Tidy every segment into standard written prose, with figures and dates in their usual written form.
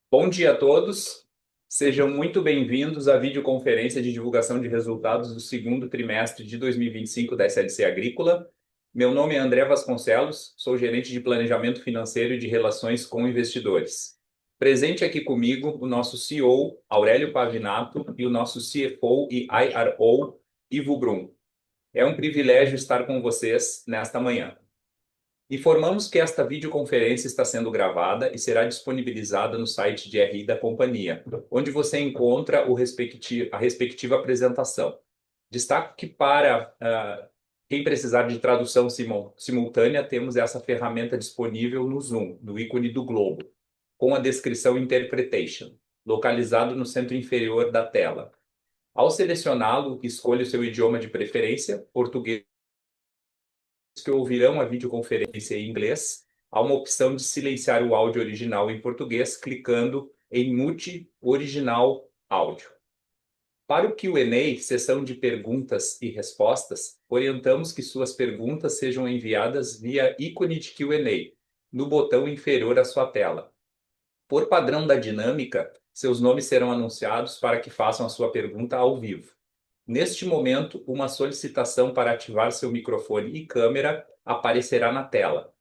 Bom dia a todos. Sejam muito bem-vindos à videoconferência de divulgação de resultados do segundo trimestre de 2025 da SLC Agrícola. Meu nome é André Vasconcelos, sou gerente de planejamento financeiro e de relações com investidores. Presente aqui comigo o nosso CEO, Aurélio Pavinato, e o nosso CFO e IRO, Ivo Brum. É um privilégio estar com vocês nesta manhã. Informamos que esta videoconferência está sendo gravada e será disponibilizada no site de RI da companhia, onde você encontra a respectiva apresentação. Destaco que para quem precisar de tradução simultânea, temos essa ferramenta disponível no Zoom, no ícone do globo, com a descrição Interpretation, localizado no centro inferior da tela. Ao selecioná-lo, escolha o seu idioma de preferência, português, que ouvirão a videoconferência em inglês, há uma opção de silenciar o áudio original em português, clicando em Mute Original Áudio. Para o Q&A, sessão de perguntas e respostas, orientamos que suas perguntas sejam enviadas via ícone de Q&A, no botão inferior à sua tela. Por padrão da dinâmica, seus nomes serão anunciados para que façam a sua pergunta ao vivo. Neste momento, uma solicitação para ativar seu microfone e câmera aparecerá na tela.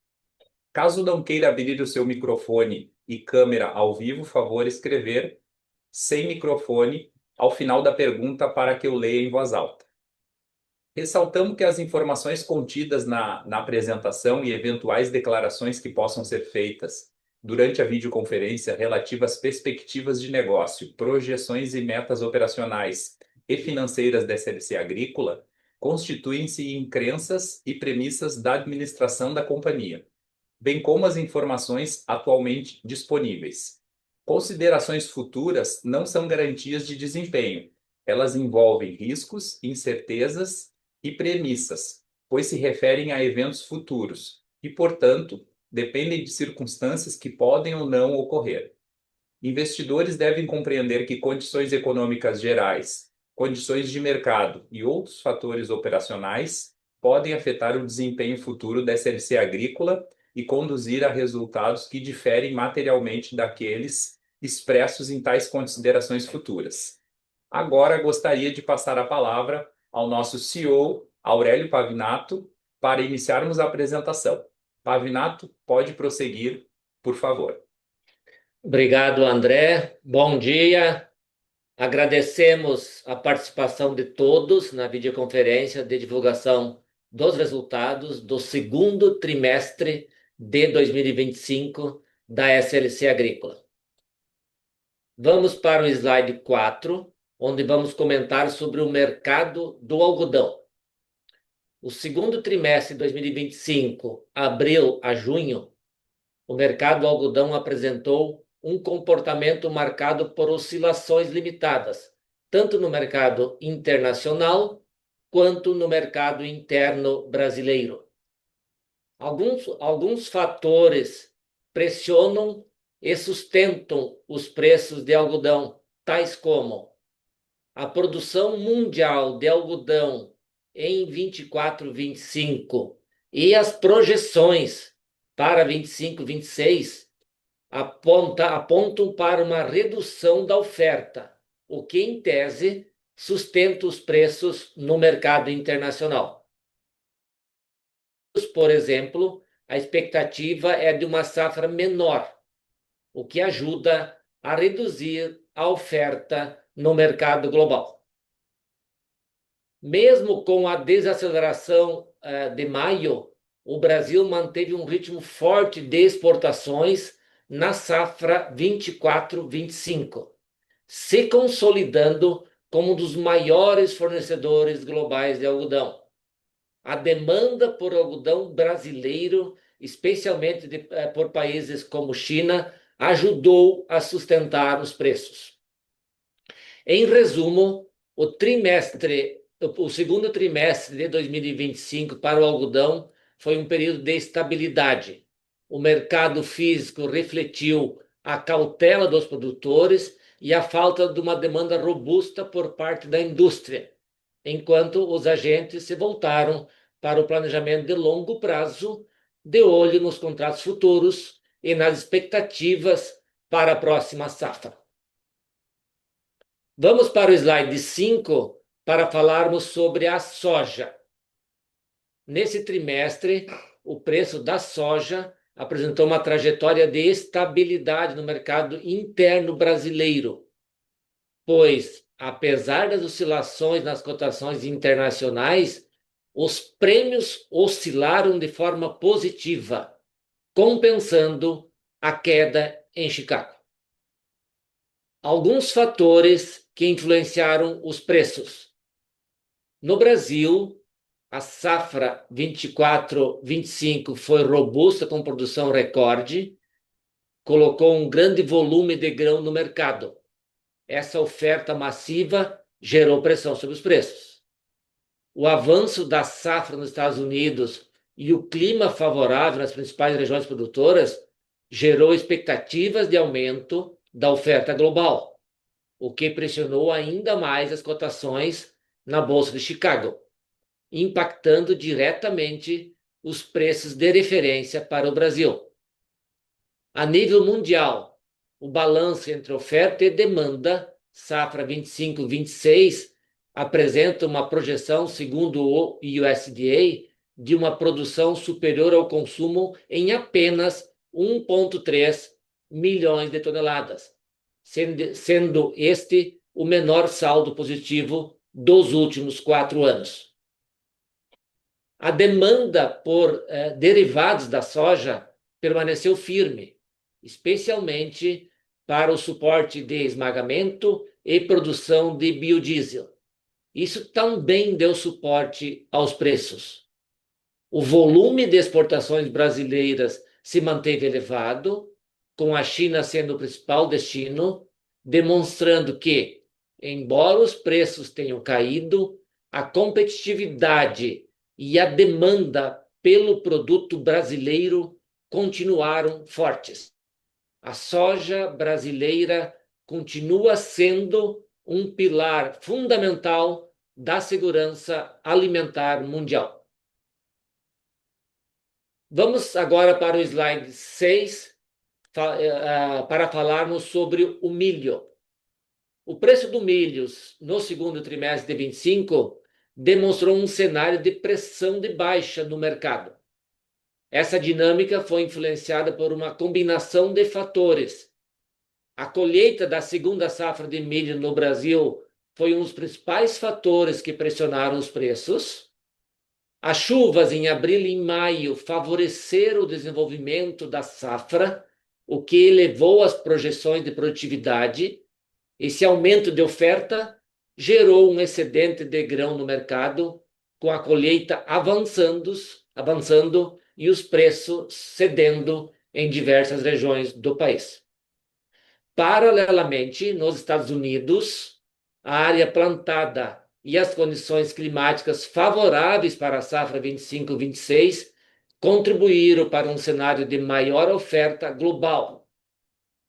Caso não queira abrir o seu microfone e câmera ao vivo, favor escrever sem microfone ao final da pergunta para que eu leia em voz alta. Ressaltamos que as informações contidas na apresentação e eventuais declarações que possam ser feitas durante a videoconferência relativas às perspectivas de negócio, projeções e metas operacionais e financeiras da SLC Agrícola constituem-se em crenças e premissas da administração da companhia, bem como as informações atualmente disponíveis. Considerações futuras não são garantias de desempenho. Elas envolvem riscos, incertezas e premissas, pois se referem a eventos futuros e, portanto, dependem de circunstâncias que podem ou não ocorrer. Investidores devem compreender que condições econômicas gerais, condições de mercado e outros fatores operacionais podem afetar o desempenho futuro da SLC Agrícola e conduzir a resultados que diferem materialmente daqueles expressos em tais considerações futuras. Agora gostaria de passar a palavra ao nosso CEO, Aurélio Pavinato, para iniciarmos a apresentação. Pavinato, pode prosseguir, por favor. Obrigado, André. Bom dia. Agradecemos a participação de todos na videoconferência de divulgação dos resultados do segundo trimestre de 2025 da SLC Agrícola. Vamos para o slide 4, onde vamos comentar sobre o mercado do algodão. O segundo trimestre de 2025, abril a junho, o mercado do algodão apresentou um comportamento marcado por oscilações limitadas, tanto no mercado internacional quanto no mercado interno brasileiro. Alguns fatores pressionam e sustentam os preços de algodão, tais como a produção mundial de algodão em 24, 25 e as projeções para 25, 26 apontam para uma redução da oferta, o que, em tese, sustenta os preços no mercado internacional. Por exemplo, a expectativa é de uma safra menor, o que ajuda a reduzir a oferta no mercado global. Mesmo com a desaceleração de maio, o Brasil manteve um ritmo forte de exportações na safra 24-25, se consolidando como um dos maiores fornecedores globais de algodão. A demanda por algodão brasileiro, especialmente por países como China, ajudou a sustentar os preços. Em resumo, o segundo trimestre de 2025 para o algodão foi um período de estabilidade. O mercado físico refletiu a cautela dos produtores e a falta de uma demanda robusta por parte da indústria, enquanto os agentes se voltaram para o planejamento de longo prazo, de olho nos contratos futuros e nas expectativas para a próxima safra. Vamos para o slide 5 para falarmos sobre a soja. Nesse trimestre, o preço da soja apresentou uma trajetória de estabilidade no mercado interno brasileiro, pois, apesar das oscilações nas cotações internacionais, os prêmios oscilaram de forma positiva, compensando a queda em Chicago. Alguns fatores que influenciaram os preços. No Brasil, a safra 24-25 foi robusta com produção recorde, colocou um grande volume de grão no mercado. Essa oferta massiva gerou pressão sobre os preços. O avanço da safra nos Estados Unidos e o clima favorável nas principais regiões produtoras gerou expectativas de aumento da oferta global, o que pressionou ainda mais as cotações na Bolsa de Chicago, impactando diretamente os preços de referência para o Brasil. A nível mundial, o balanço entre oferta e demanda, safra 25-26, apresenta uma projeção, segundo o USDA, de uma produção superior ao consumo em apenas 1,3 milhões de toneladas, sendo este o menor saldo positivo dos últimos 4 anos. A demanda por derivados da soja permaneceu firme, especialmente para o suporte de esmagamento e produção de biodiesel. Isso também deu suporte aos preços. O volume de exportações brasileiras se manteve elevado, com a China sendo o principal destino, demonstrando que, embora os preços tenham caído, a competitividade e a demanda pelo produto brasileiro continuaram fortes. A soja brasileira continua sendo um pilar fundamental da segurança alimentar mundial. Vamos agora para o slide 6 para falarmos sobre o milho. O preço do milho no segundo trimestre de 25 demonstrou um cenário de pressão de baixa no mercado. Essa dinâmica foi influenciada por uma combinação de fatores. A colheita da segunda safra de milho no Brasil foi um dos principais fatores que pressionaram os preços. As chuvas em abril e maio favoreceram o desenvolvimento da safra, o que elevou as projeções de produtividade. Esse aumento de oferta gerou um excedente de grão no mercado, com a colheita avançando e os preços cedendo em diversas regiões do país. Paralelamente, nos Estados Unidos, a área plantada e as condições climáticas favoráveis para a safra 25-26 contribuíram para um cenário de maior oferta global.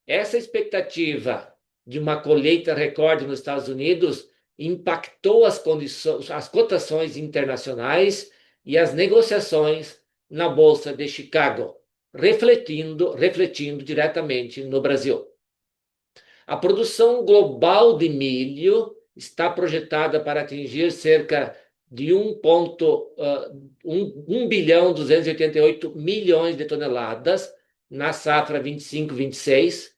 Essa expectativa de uma colheita recorde nos Estados Unidos impactou as cotações internacionais e as negociações na Bolsa de Chicago, refletindo diretamente no Brasil. A produção global de milho está projetada para atingir cerca de 1 bilhão 288 milhões de toneladas na safra 25-26.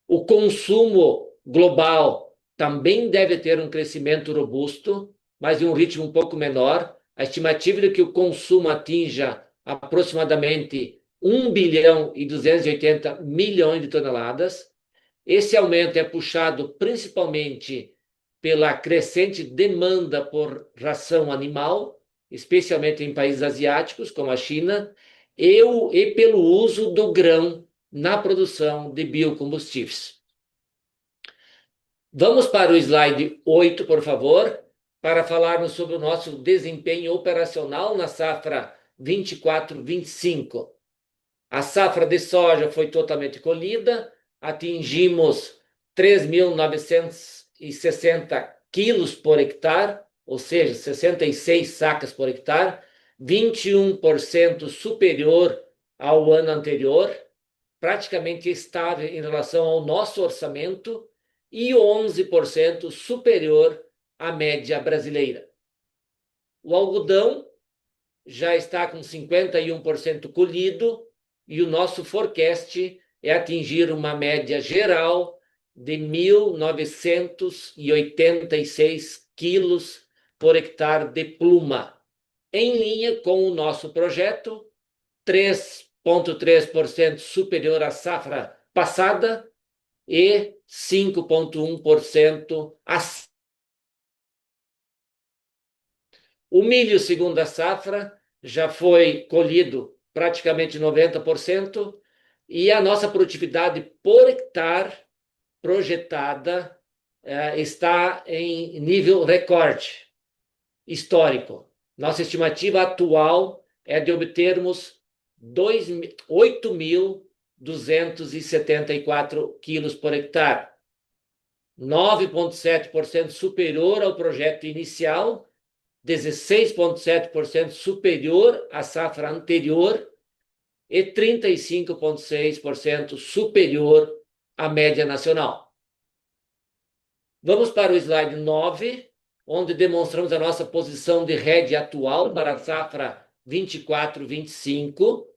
O consumo global também deve ter um crescimento robusto, mas em um ritmo um pouco menor. A estimativa é que o consumo atinja aproximadamente 1 bilhão e 280 milhões de toneladas. Esse aumento é puxado principalmente pela crescente demanda por ração animal, especialmente em países asiáticos, como a China, e pelo uso do grão na produção de biocombustíveis. Vamos para o slide 8, por favor, para falarmos sobre o nosso desempenho operacional na safra 24-25. A safra de soja foi totalmente colhida, atingimos 3.960 quilos por hectare, ou seja, 66 sacas por hectare, 21% superior ao ano anterior. praticamente estável em relação ao nosso orçamento e 11% superior à média brasileira. O algodão já está com 51% colhido e o nosso forecast é atingir uma média geral de 1.986 quilos por hectare de pluma, em linha com o nosso projeto, 3,3% superior à safra passada e 5,1% acima. O milho, segundo a safra, já foi colhido praticamente 90% e a nossa produtividade por hectare projetada está em nível recorde histórico. Nossa estimativa atual é de obtermos 8.274 quilos por hectare, 9,7% superior ao projeto inicial, 16,7% superior à safra anterior e 35,6% superior à média nacional. Vamos para o slide 9, onde demonstramos a nossa posição de hedge atual para a safra 24-25.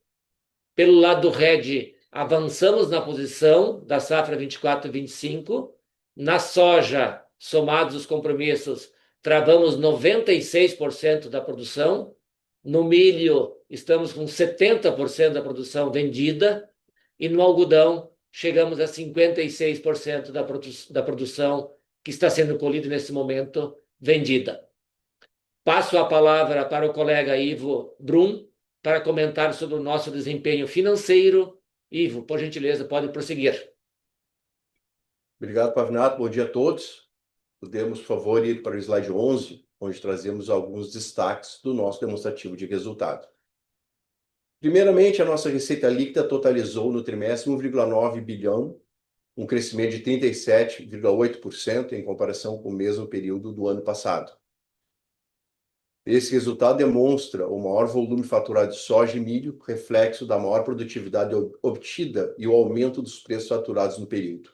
Pelo lado do hedge, avançamos na posição da safra 24-25. Na soja, somados os compromissos, travamos 96% da produção. No milho, estamos com 70% da produção vendida. E no algodão, chegamos a 56% da produção que está sendo colhida nesse momento, vendida. Passo a palavra para o colega Ivo Brum para comentar sobre o nosso desempenho financeiro. Ivo, por gentileza, pode prosseguir. Obrigado, Pavinato. Bom dia a todos. Podemos, por favor, ir para o slide 11, onde trazemos alguns destaques do nosso demonstrativo de resultado. Primeiramente, a nossa receita líquida totalizou no trimestre 1,9 bilhão, um crescimento de 37,8% em comparação com o mesmo período do ano passado. Esse resultado demonstra o maior volume faturado de soja e milho, reflexo da maior produtividade obtida e o aumento dos preços faturados no período.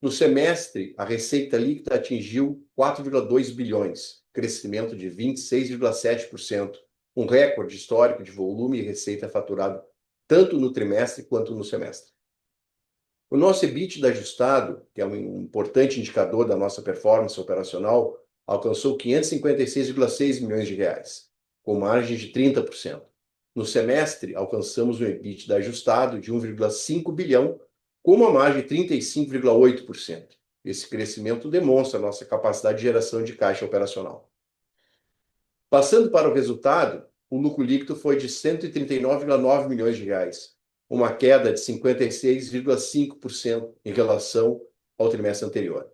No semestre, a receita líquida atingiu 4,2 bilhões, crescimento de 26,7%, um recorde histórico de volume e receita faturado tanto no trimestre quanto no semestre. O nosso EBITDA ajustado, que é um importante indicador da nossa performance operacional, alcançou 556,6 milhões de reais, com margem de 30%. No semestre, alcançamos um EBITDA ajustado de 1,5 bilhão, com uma margem de 35,8%. Esse crescimento demonstra a nossa capacidade de geração de caixa operacional. Passando para o resultado, o lucro líquido foi de 139,9 milhões de reais, uma queda de 56,5% em relação ao trimestre anterior.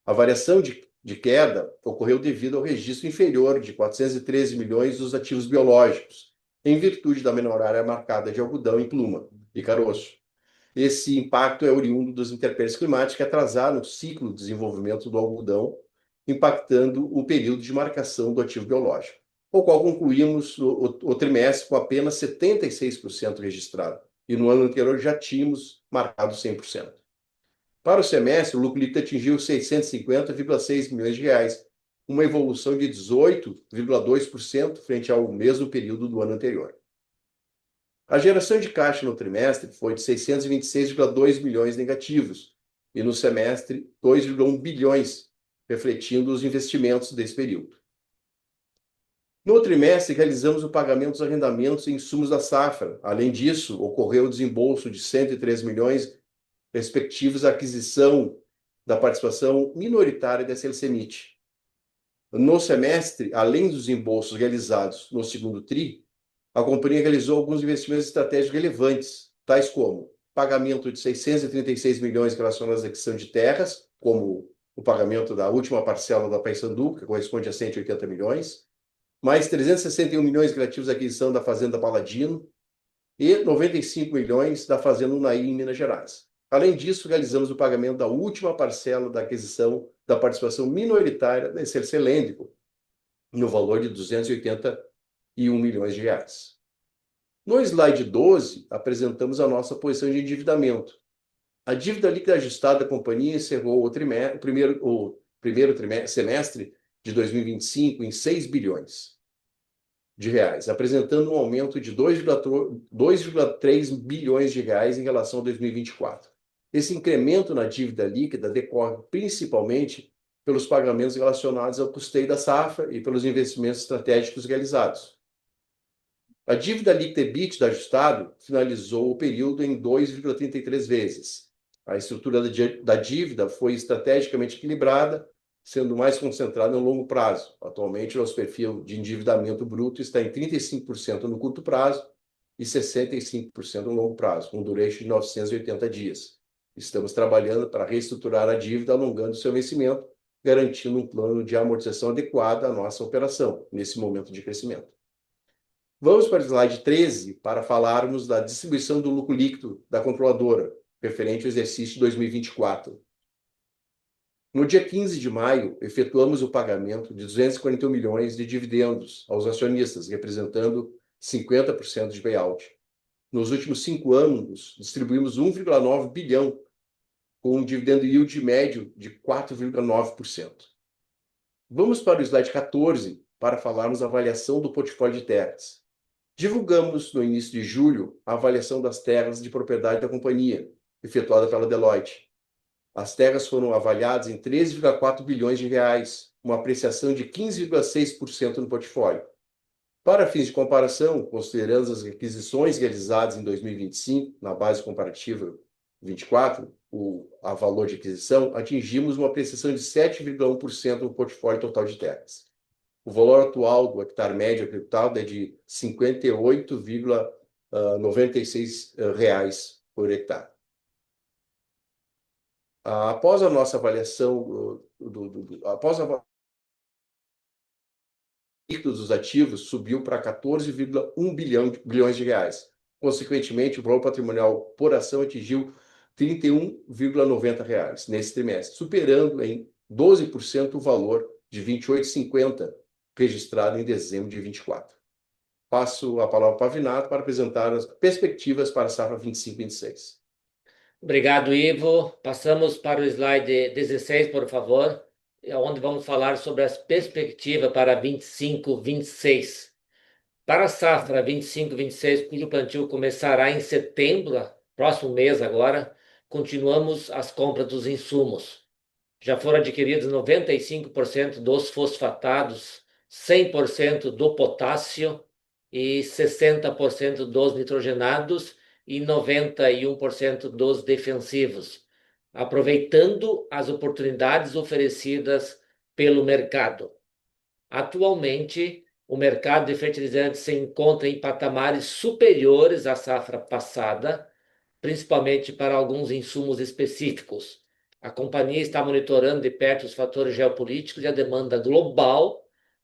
A variação de queda ocorreu devido ao registro inferior de 413 milhões dos ativos biológicos, em virtude da menor área marcada de algodão em pluma e caroço. Esse impacto é oriundo das intempéries climáticas que atrasaram o ciclo de desenvolvimento do algodão, impactando o período de marcação do ativo biológico, o qual concluímos o trimestre com apenas 76% registrado, e no ano anterior já tínhamos marcado 100%. Para o semestre, o lucro líquido atingiu 650,6 milhões de reais, uma evolução de 18,2% frente ao mesmo período do ano anterior. A geração de caixa no trimestre foi de 626,2 milhões negativos e no semestre 2,1 bilhões, refletindo os investimentos desse período. No trimestre, realizamos o pagamento dos arrendamentos e insumos da safra. Além disso, ocorreu o desembolso de 103 milhões respectivos à aquisição da participação minoritária da SLC-MIT. No semestre, além dos desembolsos realizados no segundo TRI, a companhia realizou alguns investimentos estratégicos relevantes, tais como pagamento de 636 milhões relacionados à aquisição de terras, como o pagamento da última parcela da Paysandu, que corresponde a 180 milhões, mais 361 milhões relativos à aquisição da Fazenda Paladino e 95 milhões da Fazenda Unaí, em Minas Gerais. Além disso, realizamos o pagamento da última parcela da aquisição da participação minoritária da SLC Lêndico, no valor de 281 milhões de reais. No slide 12, apresentamos a nossa posição de endividamento. A dívida líquida ajustada da companhia encerrou o primeiro semestre de 2025 em 6 bilhões de reais, apresentando um aumento de 2,3 bilhões de reais em relação a 2024. Esse incremento na dívida líquida decorre principalmente pelos pagamentos relacionados ao custeio da safra e pelos investimentos estratégicos realizados. A dívida líquida EBITDA ajustado finalizou o período em 2,33 vezes. A estrutura da dívida foi estrategicamente equilibrada, sendo mais concentrada no longo prazo. Atualmente, nosso perfil de endividamento bruto está em 35% no curto prazo e 65% no longo prazo, com duration de 980 dias. Estamos trabalhando para reestruturar a dívida, alongando seu vencimento, garantindo um plano de amortização adequado à nossa operação, nesse momento de crescimento. Vamos para o slide 13 para falarmos da distribuição do lucro líquido da controladora, referente ao exercício de 2024. No dia 15 de maio, efetuamos o pagamento de 241 milhões de dividendos aos acionistas, representando 50% de payout. Nos últimos 5 anos, distribuímos 1,9 bilhão, com um dividendo yield médio de 4,9%. Vamos para o slide 14 para falarmos da avaliação do portfólio de terras. Divulgamos no início de julho a avaliação das terras de propriedade da companhia, efetuada pela Deloitte. As terras foram avaliadas em 13,4 bilhões de reais, uma apreciação de 15,6% no portfólio. Para fins de comparação, considerando as aquisições realizadas em 2025, na base comparativa 24, o valor de aquisição, atingimos uma apreciação de 7,1% no portfólio total de terras. O valor atual do hectare médio executado é de R$ 58,96 por hectare. Após a nossa avaliação, após a líquido dos ativos subiu para 14,1 bilhões de reais. Consequentemente, o valor patrimonial por ação atingiu R$ 31,90 reais nesse trimestre, superando em 12% o valor de R$ 28,50 registrado em dezembro de 24. Passo a palavra para o Pavinato para apresentar as perspectivas para a safra 25-26. Obrigado, Ivo. Passamos para o slide 16, por favor, onde vamos falar sobre as perspectivas para 25-26. Para a safra 25-26, cujo plantio começará em setembro, próximo mês agora, continuamos as compras dos insumos. Já foram adquiridos 95% dos fosfatados, 100% do potássio e 60% dos nitrogenados e 91% dos defensivos, aproveitando as oportunidades oferecidas pelo mercado. Atualmente, o mercado de fertilizantes se encontra em patamares superiores à safra passada, principalmente para alguns insumos específicos. A companhia está monitorando de perto os fatores geopolíticos e a demanda global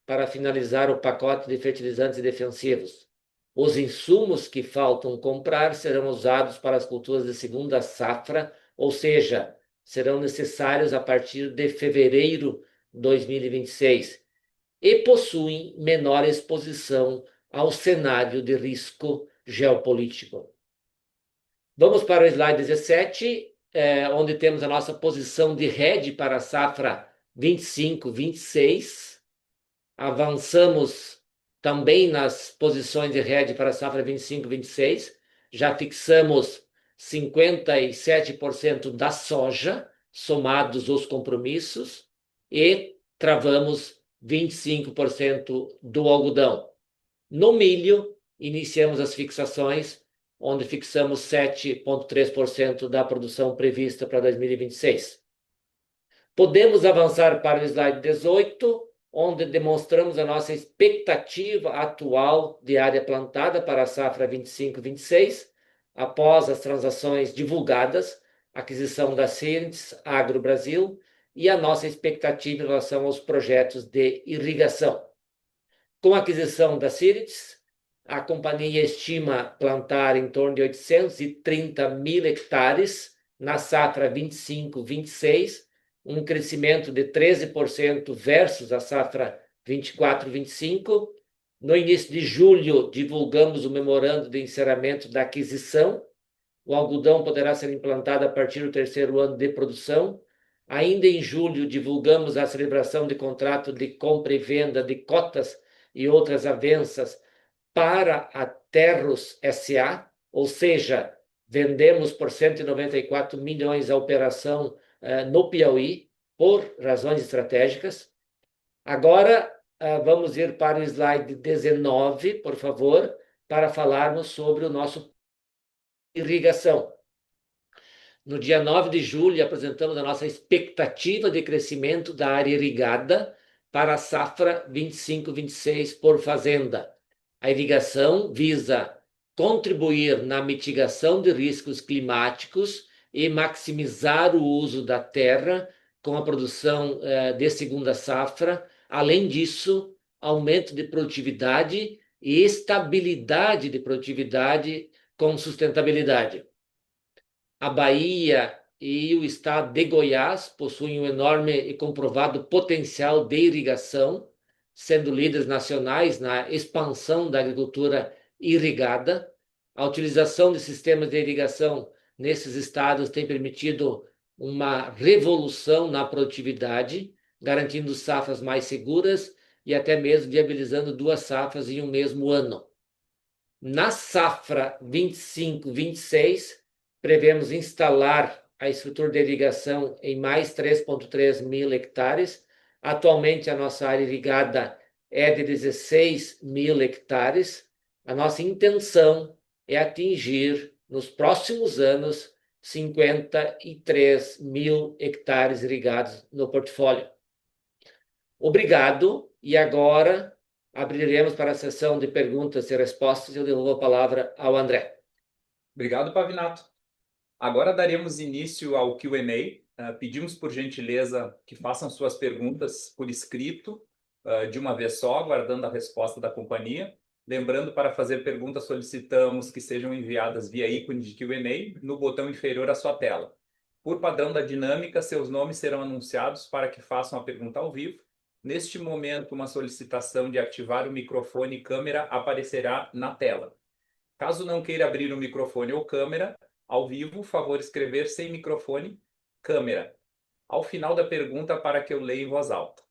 para finalizar o pacote de fertilizantes e defensivos. Os insumos que faltam comprar serão usados para as culturas de segunda safra, ou seja, serão necessários a partir de fevereiro de 2026 e possuem menor exposição ao cenário de risco geopolítico. Vamos para o slide 17, onde temos a nossa posição de hedge para a safra 25-26. Avançamos também nas posições de hedge para a safra 25-26. Já fixamos 57% da soja, somados os compromissos, e travamos 25% do algodão. No milho, iniciamos as fixações, onde fixamos 7,3% da produção prevista para 2026. Podemos avançar para o slide 18, onde demonstramos a nossa expectativa atual de área plantada para a safra 25-26, após as transações divulgadas, aquisição da Syrinx Agro Brasil e a nossa expectativa em relação aos projetos de irrigação. Com a aquisição da Syrinx, a companhia estima plantar em torno de 830 mil hectares na safra 25-26, um crescimento de 13% versus a safra 24-25, No início de julho, divulgamos o memorando de encerramento da aquisição. O algodão poderá ser implantado a partir do terceiro ano de produção. Ainda em julho, divulgamos a celebração de contrato de compra e venda de cotas e outras avanças para a Terros SA, ou seja, vendemos por 194 milhões a operação no Piauí, por razões estratégicas. Agora, vamos ir para o slide 19, por favor, para falarmos sobre o nosso irrigação. No dia 9 de julho, apresentamos a nossa expectativa de crescimento da área irrigada para a safra 25-26 por fazenda. A irrigação visa contribuir na mitigação de riscos climáticos e maximizar o uso da terra com a produção de segunda safra. Além disso, aumento de produtividade e estabilidade de produtividade com sustentabilidade. A Bahia e o estado de Goiás possuem um enorme e comprovado potencial de irrigação, sendo líderes nacionais na expansão da agricultura irrigada. A utilização de sistemas de irrigação nesses estados tem permitido uma revolução na produtividade, garantindo safras mais seguras e até mesmo viabilizando 2 safras em um mesmo ano. Na safra 25-26, prevemos instalar a estrutura de irrigação em mais 3,3 mil hectares. Atualmente, a nossa área irrigada é de 16 mil hectares. A nossa intenção é atingir, nos próximos anos, 53 mil hectares irrigados no portfólio. Obrigado. E agora abriremos para a sessão de perguntas e respostas. Eu devolvo a palavra ao André. Obrigado, Pavinato. Agora daremos início ao Q&A. Pedimos, por gentileza, que façam suas perguntas por escrito, de uma vez só, aguardando a resposta da companhia. Lembrando, para fazer perguntas, solicitamos que sejam enviadas via ícone de Q&A no botão inferior à sua tela. Por padrão da dinâmica, seus nomes serão anunciados para que façam a pergunta ao vivo. Neste momento, uma solicitação de ativar o microfone e câmera aparecerá na tela. Caso não queira abrir o microfone ou câmera, ao vivo, favor escrever sem microfone, câmera, ao final da pergunta para que eu leia em voz alta.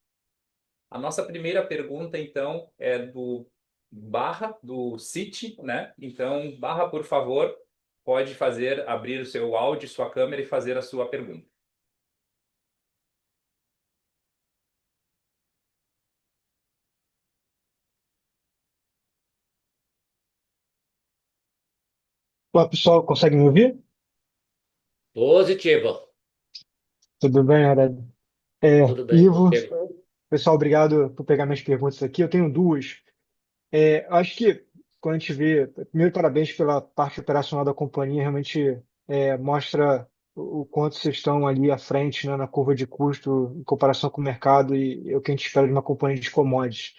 A nossa primeira pergunta, então, é do Barra, do Citi, né? Então, Barra, por favor, pode abrir o seu áudio, sua câmera e fazer a sua pergunta. Olá, pessoal, consegue me ouvir? Positivo. Tudo bem, Aurélio? Tudo bem Ivo, contigo. pessoal, obrigado por pegar minhas perguntas aqui. Eu tenho duas. Acho que quando a gente vê, primeiro, parabéns pela parte operacional da companhia, realmente mostra o quanto vocês estão ali à frente, né, na curva de custo em comparação com o mercado e é o que a gente espera de uma companhia de commodities.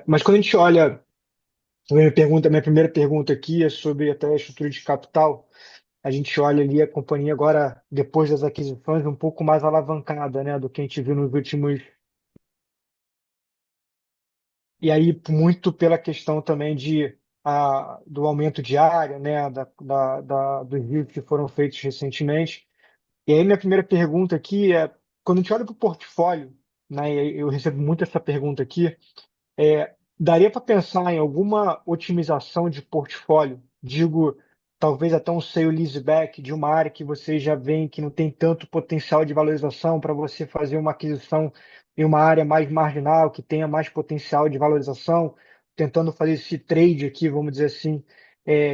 Mas quando a gente olha, minha primeira pergunta aqui é sobre até a estrutura de capital. A gente olha ali a companhia agora, depois das aquisições, um pouco mais alavancada, né, do que a gente viu nos últimos. E aí, muito pela questão também do aumento de área, né, dos deals que foram feitos recentemente. E aí, minha primeira pergunta aqui é: quando a gente olha para o portfólio, né, e eu recebo muito essa pergunta aqui, daria para pensar em alguma otimização de portfólio? Digo, talvez até um sale leaseback de uma área que você já vê que não tem tanto potencial de valorização para você fazer uma aquisição em uma área mais marginal, que tenha mais potencial de valorização, tentando fazer esse trade aqui, vamos dizer assim,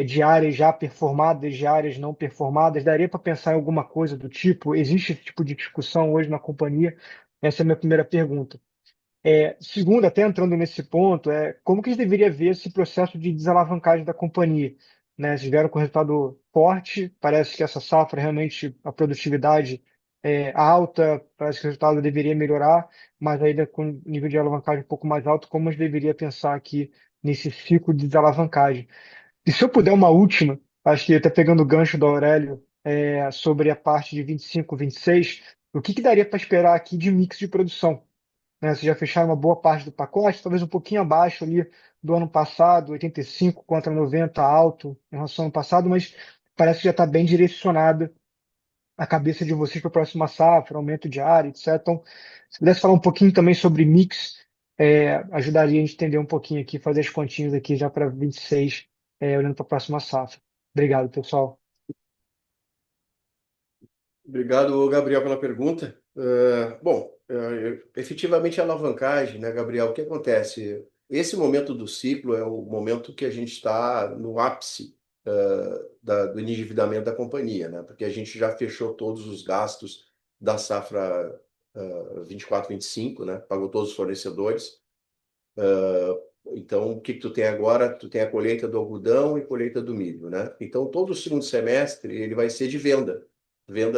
de áreas já performadas, de áreas não performadas. Daria para pensar em alguma coisa do tipo? Existe esse tipo de discussão hoje na companhia? Essa é a minha primeira pergunta. Segundo, até entrando nesse ponto, como que a gente deveria ver esse processo de desalavancagem da companhia? Né? Vocês vieram com resultado forte, parece que essa safra realmente, a produtividade é alta, parece que o resultado deveria melhorar, mas ainda com nível de alavancagem um pouco mais alto, como a gente deveria pensar aqui nesse ciclo de desalavancagem? E se eu puder uma última, acho que até pegando o gancho do Aurélio, sobre a parte de 25, 26, o que daria para esperar aqui de mix de produção? né? Vocês já fecharam uma boa parte do pacote, talvez um pouquinho abaixo ali do ano passado, 85 contra 90 alto em relação ao ano passado, mas parece que já está bem direcionada a cabeça de vocês para a próxima safra, aumento de área, etc. Então, se pudesse falar um pouquinho também sobre mix, ajudaria a gente a entender um pouquinho aqui, fazer as continhas aqui já para 26, olhando para a próxima safra. Obrigado, pessoal. Obrigado, Gabriel, pela pergunta. Bom, efetivamente a alavancagem, né, Gabriel, o que acontece? Esse momento do ciclo é o momento que a gente está no ápice do endividamento da companhia, né? Porque a gente já fechou todos os gastos da safra 24/25, né? Pagou todos os fornecedores. Então, o que tu tem agora? Tu tem a colheita do algodão e colheita do milho, né? Então, todo o segundo semestre ele vai ser de venda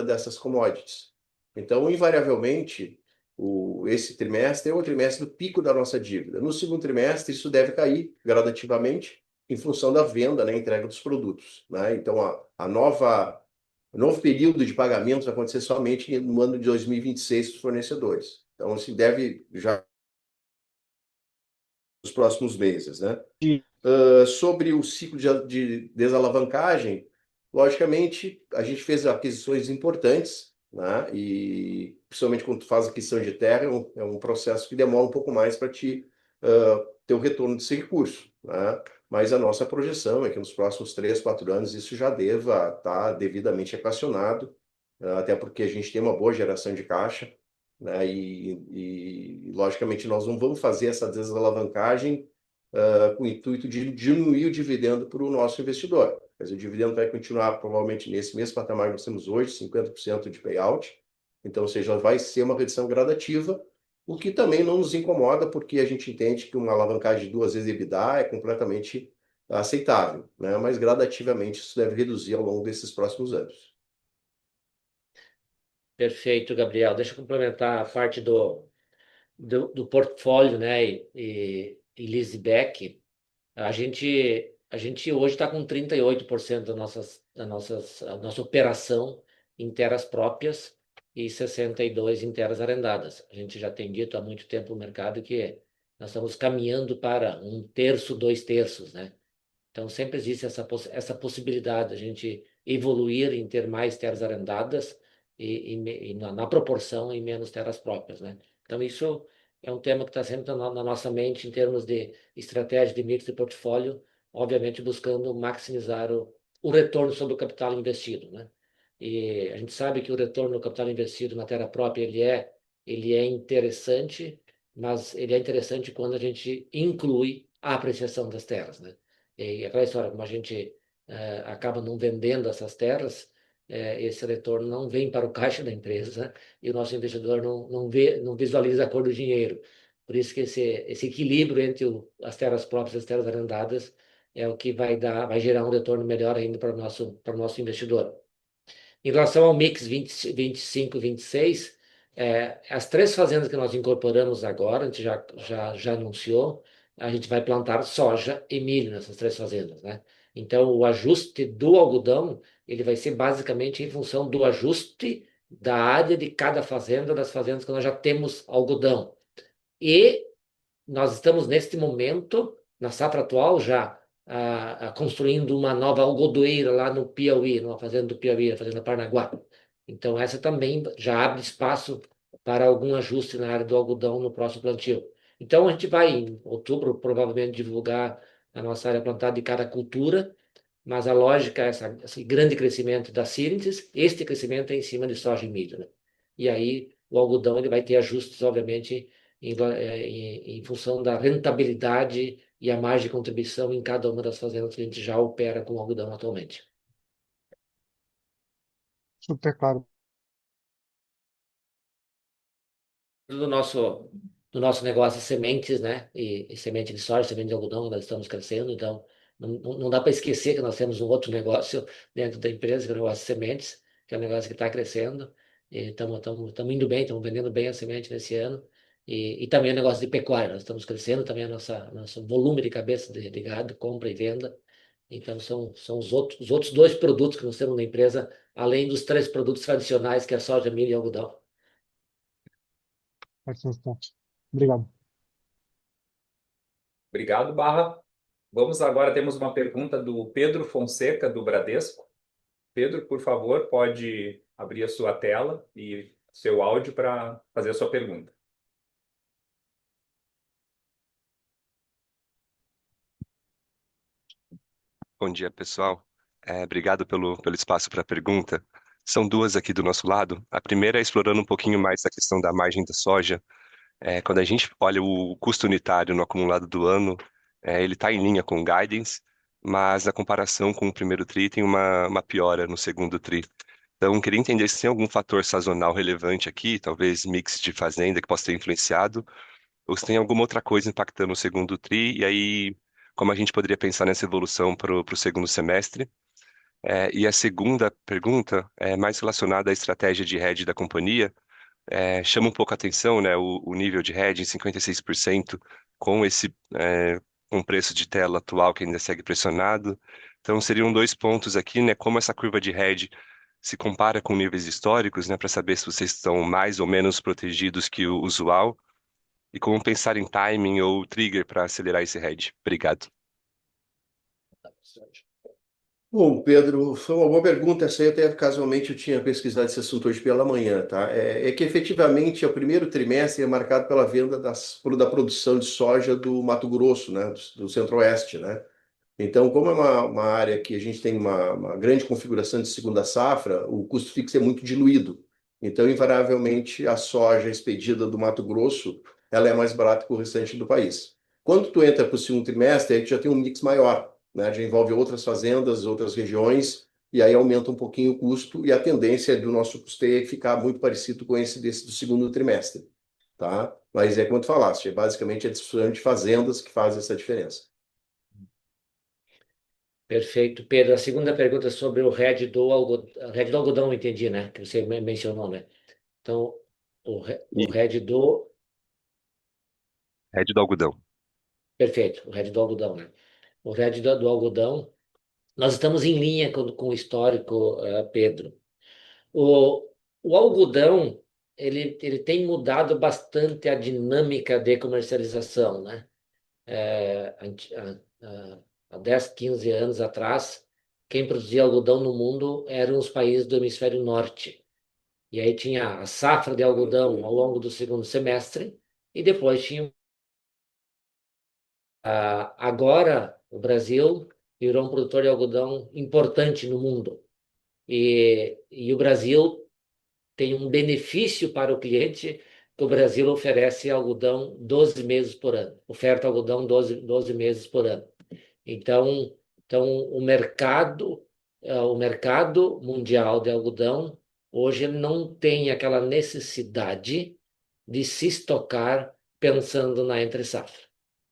dessas commodities. Então, invariavelmente, esse trimestre é o trimestre do pico da nossa dívida. No segundo trimestre, isso deve cair gradativamente em função da venda, né, entrega dos produtos, né? Então, o novo período de pagamentos vai acontecer somente no ano de 2026 dos fornecedores. Então, se deve já nos próximos meses, né? E, Sobre o ciclo de desalavancagem, logicamente, a gente fez aquisições importantes, né? E principalmente quando tu faz aquisição de terra, é um processo que demora um pouco mais para te ter o retorno desse recurso, né? Mas a nossa projeção é que nos próximos 3, 4 anos isso já deva estar devidamente equacionado, até porque a gente tem uma boa geração de caixa, né? Logicamente, nós não vamos fazer essa desalavancagem com o intuito de diminuir o dividendo para o nosso investidor. Mas o dividendo vai continuar provavelmente nesse mesmo patamar que nós temos hoje, 50% de payout. Então, ou seja, vai ser uma redução gradativa, o que também não nos incomoda, porque a gente entende que uma alavancagem de 2 vezes EBITDA é completamente aceitável, né? Mas gradativamente isso deve reduzir ao longo desses próximos anos. Perfeito, Gabriel. Deixa eu complementar a parte do portfólio, né? E leaseback. A gente hoje está com 38% da nossa operação em terras próprias e 62% em terras arrendadas. A gente já tem dito há muito tempo no mercado que nós estamos caminhando para 1/3, 2/3, né? Então sempre existe essa possibilidade de a gente evoluir em ter mais terras arrendadas e na proporção e menos terras próprias, né? Então isso é um tema que está sempre na nossa mente em termos de estratégia de mix de portfólio, obviamente buscando maximizar o retorno sobre o capital investido, né? E a gente sabe que o retorno do capital investido na terra própria ele é interessante, mas ele é interessante quando a gente inclui a apreciação das terras, né? E aquela história, como a gente acaba não vendendo essas terras, esse retorno não vem para o caixa da empresa, né? E o nosso investidor não visualiza a cor do dinheiro. Por isso que esse equilíbrio entre as terras próprias e as terras arrendadas é o que vai gerar um retorno melhor ainda para o nosso investidor. Em relação ao mix 20, 25, 26, as 3 fazendas que nós incorporamos agora, a gente já anunciou, a gente vai plantar soja e milho nessas 3 fazendas, né? Então, o ajuste do algodão, ele vai ser basicamente em função do ajuste da área de cada fazenda, das fazendas que nós já temos algodão. E nós estamos, neste momento, na safra atual, já construindo uma nova algodoeira lá no Piauí, numa fazenda do Piauí, a fazenda Parnaguá. Então, essa também já abre espaço para algum ajuste na área do algodão no próximo plantio. Então, a gente vai, em outubro, provavelmente divulgar a nossa área plantada de cada cultura, mas a lógica é esse grande crescimento das síntese, este crescimento é em cima de soja e milho, né? E aí, o algodão ele vai ter ajustes, obviamente, em função da rentabilidade e a margem de contribuição em cada uma das fazendas que a gente já opera com algodão atualmente. super claro. Do nosso negócio de sementes, né? E semente de soja, semente de algodão, nós estamos crescendo, então não dá para esquecer que nós temos um outro negócio dentro da empresa, que é o negócio de sementes, que é um negócio que está crescendo, e estamos indo bem, estamos vendendo bem a semente nesse ano, e também o negócio de pecuária, nós estamos crescendo também nosso volume de cabeça de gado, compra e venda, então são os outros 2 produtos que nós temos na empresa, além dos 3 produtos tradicionais, que é a soja, milho e algodão. Ótimo ponto. Obrigado. Obrigado, Barra. Vamos agora, temos uma pergunta do Pedro Fonseca, do Bradesco. Pedro, por favor, pode abrir a sua tela e seu áudio para fazer a sua pergunta. Bom dia, pessoal. Obrigado pelo espaço para a pergunta. São duas aqui do nosso lado. A primeira é explorando um pouquinho mais a questão da margem da soja. Quando a gente olha o custo unitário no acumulado do ano, ele está em linha com o guidance, mas a comparação com o primeiro TRI tem uma piora no segundo TRI. Então, queria entender se tem algum fator sazonal relevante aqui, talvez mix de fazenda que possa ter influenciado, ou se tem alguma outra coisa impactando o segundo TRI, e aí como a gente poderia pensar nessa evolução para o segundo semestre. E a segunda pergunta é mais relacionada à estratégia de hedge da companhia. Chama um pouco a atenção, né, o nível de hedge em 56% com com o preço de tela atual que ainda segue pressionado. Então, seriam dois pontos aqui, né, como essa curva de hedge se compara com níveis históricos, né, para saber se vocês estão mais ou menos protegidos que o usual, e como pensar em timing ou trigger para acelerar esse hedge. Obrigado. Bom, Pedro, foi uma boa pergunta. Essa aí até casualmente eu tinha pesquisado esse assunto hoje pela manhã, tá? É que efetivamente o primeiro trimestre é marcado pela venda da produção de soja do Mato Grosso, né? Do Centro-Oeste, né? Então, como é uma área que a gente tem uma grande configuração de segunda safra, o custo fixo é muito diluído. Então, invariavelmente, a soja expedida do Mato Grosso, ela é mais barata que o restante do país. Quando tu entra para o segundo trimestre, aí tu já tem um mix maior, né? Já envolve outras fazendas, outras regiões, e aí aumenta um pouquinho o custo, e a tendência do nosso custeio é ficar muito parecido com esse desse do segundo trimestre, tá? Mas é como tu falaste, basicamente a distribuição de fazendas que faz essa diferença. Perfeito, Pedro. A segunda pergunta é sobre o RED do algodão, entendi, né? Que você mencionou, né? Então, o E RED do. hedge do algodão. Perfeito, o RED do algodão, né? O RED do algodão, nós estamos em linha com o histórico, Pedro. O, o algodão, ele tem mudado bastante a dinâmica de comercialização, né? Há 10, 15 anos atrás, quem produzia algodão no mundo eram os países do hemisfério norte. E aí tinha a safra de algodão ao longo do segundo semestre, e depois tinha. Agora, o Brasil virou um produtor de algodão importante no mundo. E o Brasil tem um benefício para o cliente, que o Brasil oferece algodão 12 meses por ano. Oferta algodão 12 meses por ano. Então, então o mercado mundial de algodão, hoje ele não tem aquela necessidade de se estocar pensando na entre-safra.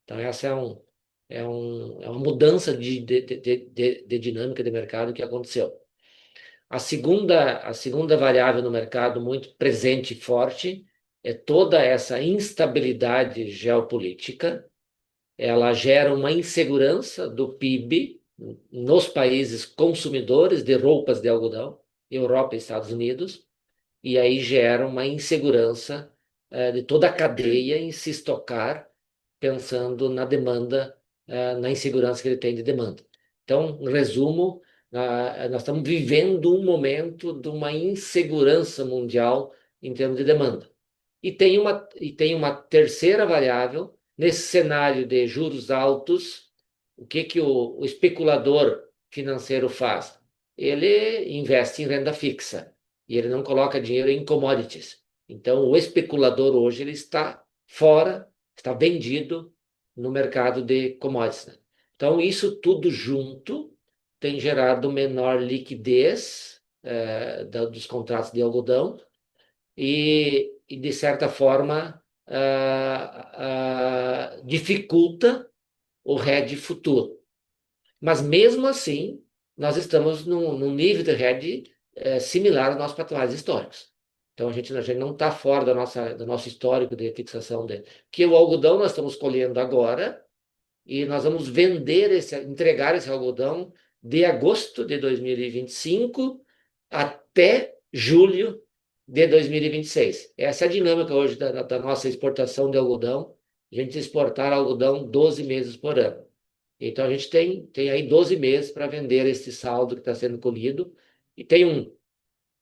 Então, essa é uma mudança de dinâmica de mercado que aconteceu. A segunda variável no mercado muito presente e forte é toda essa instabilidade geopolítica. Ela gera uma insegurança do PIB nos países consumidores de roupas de algodão, Europa e Estados Unidos, e aí gera uma insegurança de toda a cadeia em se estocar, pensando na demanda, na insegurança que ele tem de demanda. Então, em resumo, nós estamos vivendo um momento de uma insegurança mundial em termos de demanda. E tem uma terceira variável, nesse cenário de juros altos, o que o especulador financeiro faz? Ele investe em renda fixa e ele não coloca dinheiro em commodities. Então, o especulador hoje ele está fora, está vendido no mercado de commodities, né? Então, isso tudo junto tem gerado menor liquidez dos contratos de algodão e de certa forma, dificulta o hedge futuro. Mas, mesmo assim, nós estamos num nível de hedge similar aos nossos patamares históricos. Então, a gente não está fora do nosso histórico de fixação dele. Que o algodão nós estamos colhendo agora e nós vamos entregar esse algodão de agosto de 2025 até julho de 2026. Essa é a dinâmica hoje da nossa exportação de algodão, a gente exportar algodão 12 meses por ano. Então, a gente tem aí 12 meses para vender esse saldo que está sendo colhido, e tem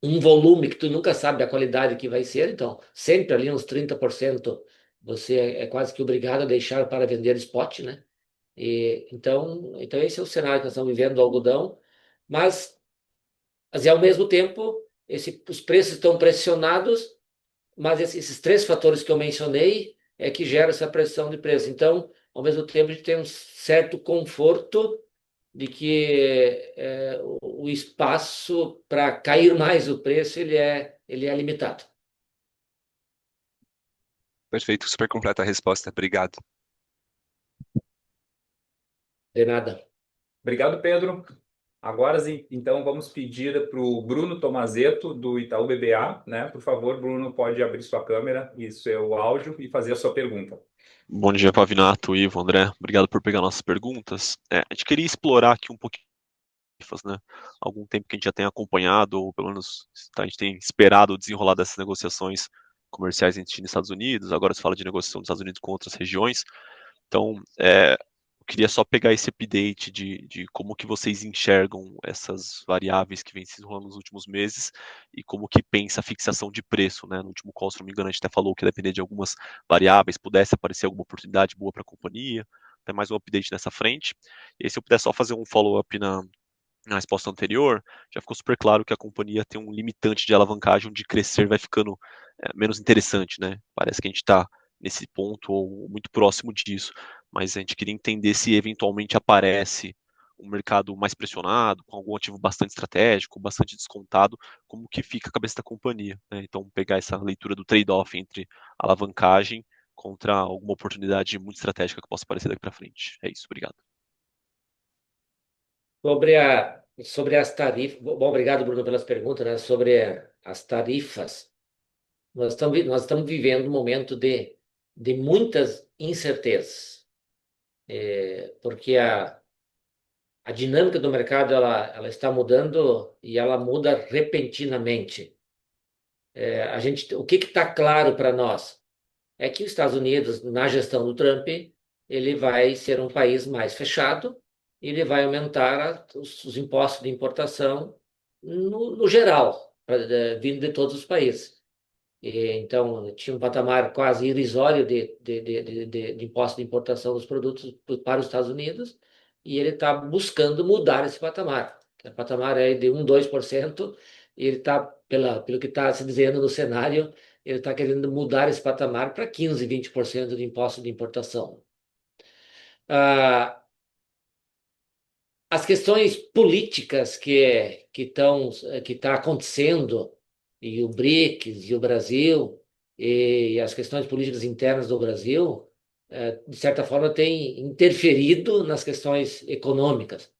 um volume que tu nunca sabe a qualidade que vai ser, então, sempre ali uns 30% você é quase que obrigado a deixar para vender spot, né? Então esse é o cenário que nós estamos vivendo do algodão, mas ao mesmo tempo, os preços estão pressionados, mas esses três fatores que eu mencionei é que geram essa pressão de preço. Então, ao mesmo tempo, a gente tem um certo conforto de que o espaço para cair mais o preço ele é limitado. Perfeito, super completa a resposta. Obrigado. De nada. Obrigado, Pedro. Agora, então, vamos pedir para o Bruno Tomazetto, do Itaú BBA, né? Por favor, Bruno, pode abrir sua câmera e seu áudio e fazer a sua pergunta. Bom dia, Pavinato, Ivo, André. Obrigado por pegar nossas perguntas. A gente queria explorar aqui um pouquinho, né? Algum tempo que a gente já tem acompanhado, ou pelo menos a gente tem esperado o desenrolar dessas negociações comerciais entre China e Estados Unidos. Agora se fala de negociação dos Estados Unidos com outras regiões. Então, eu queria só pegar esse update de como que vocês enxergam essas variáveis que vêm se enrolando nos últimos meses e como que pensa a fixação de preço, né? No último call, se não me engano, a gente até falou que ia depender de algumas variáveis, pudesse aparecer alguma oportunidade boa para a companhia. Tem mais um update nessa frente. E aí, se eu puder só fazer um follow-up na resposta anterior, já ficou super claro que a companhia tem um limitante de alavancagem onde crescer vai ficando menos interessante, né? Parece que a gente está nesse ponto ou muito próximo disso, mas a gente queria entender se eventualmente aparece um mercado mais pressionado, com algum ativo bastante estratégico, bastante descontado, como que fica a cabeça da companhia, né? Então, pegar essa leitura do trade-off entre alavancagem contra alguma oportunidade muito estratégica que possa aparecer daqui para frente. É isso, obrigado. Sobre as tarifas, bom, obrigado, Bruno, pelas perguntas, né? Sobre as tarifas, nós estamos vivendo um momento de muitas incertezas, porque a dinâmica do mercado ela está mudando e ela muda repentinamente. O que está claro para nós é que os Estados Unidos, na gestão do Trump, ele vai ser um país mais fechado, ele vai aumentar os impostos de importação no geral, vindo de todos os países. Então, tinha um patamar quase irrisório de imposto de importação dos produtos para os Estados Unidos, e ele está buscando mudar esse patamar. O patamar é de 2%, e ele está, pelo que está se dizendo no cenário, ele está querendo mudar esse patamar para 15, 20% de imposto de importação. As questões políticas que está acontecendo, e o BRICS, e o Brasil, e as questões políticas internas do Brasil, de certa forma, têm interferido nas questões econômicas.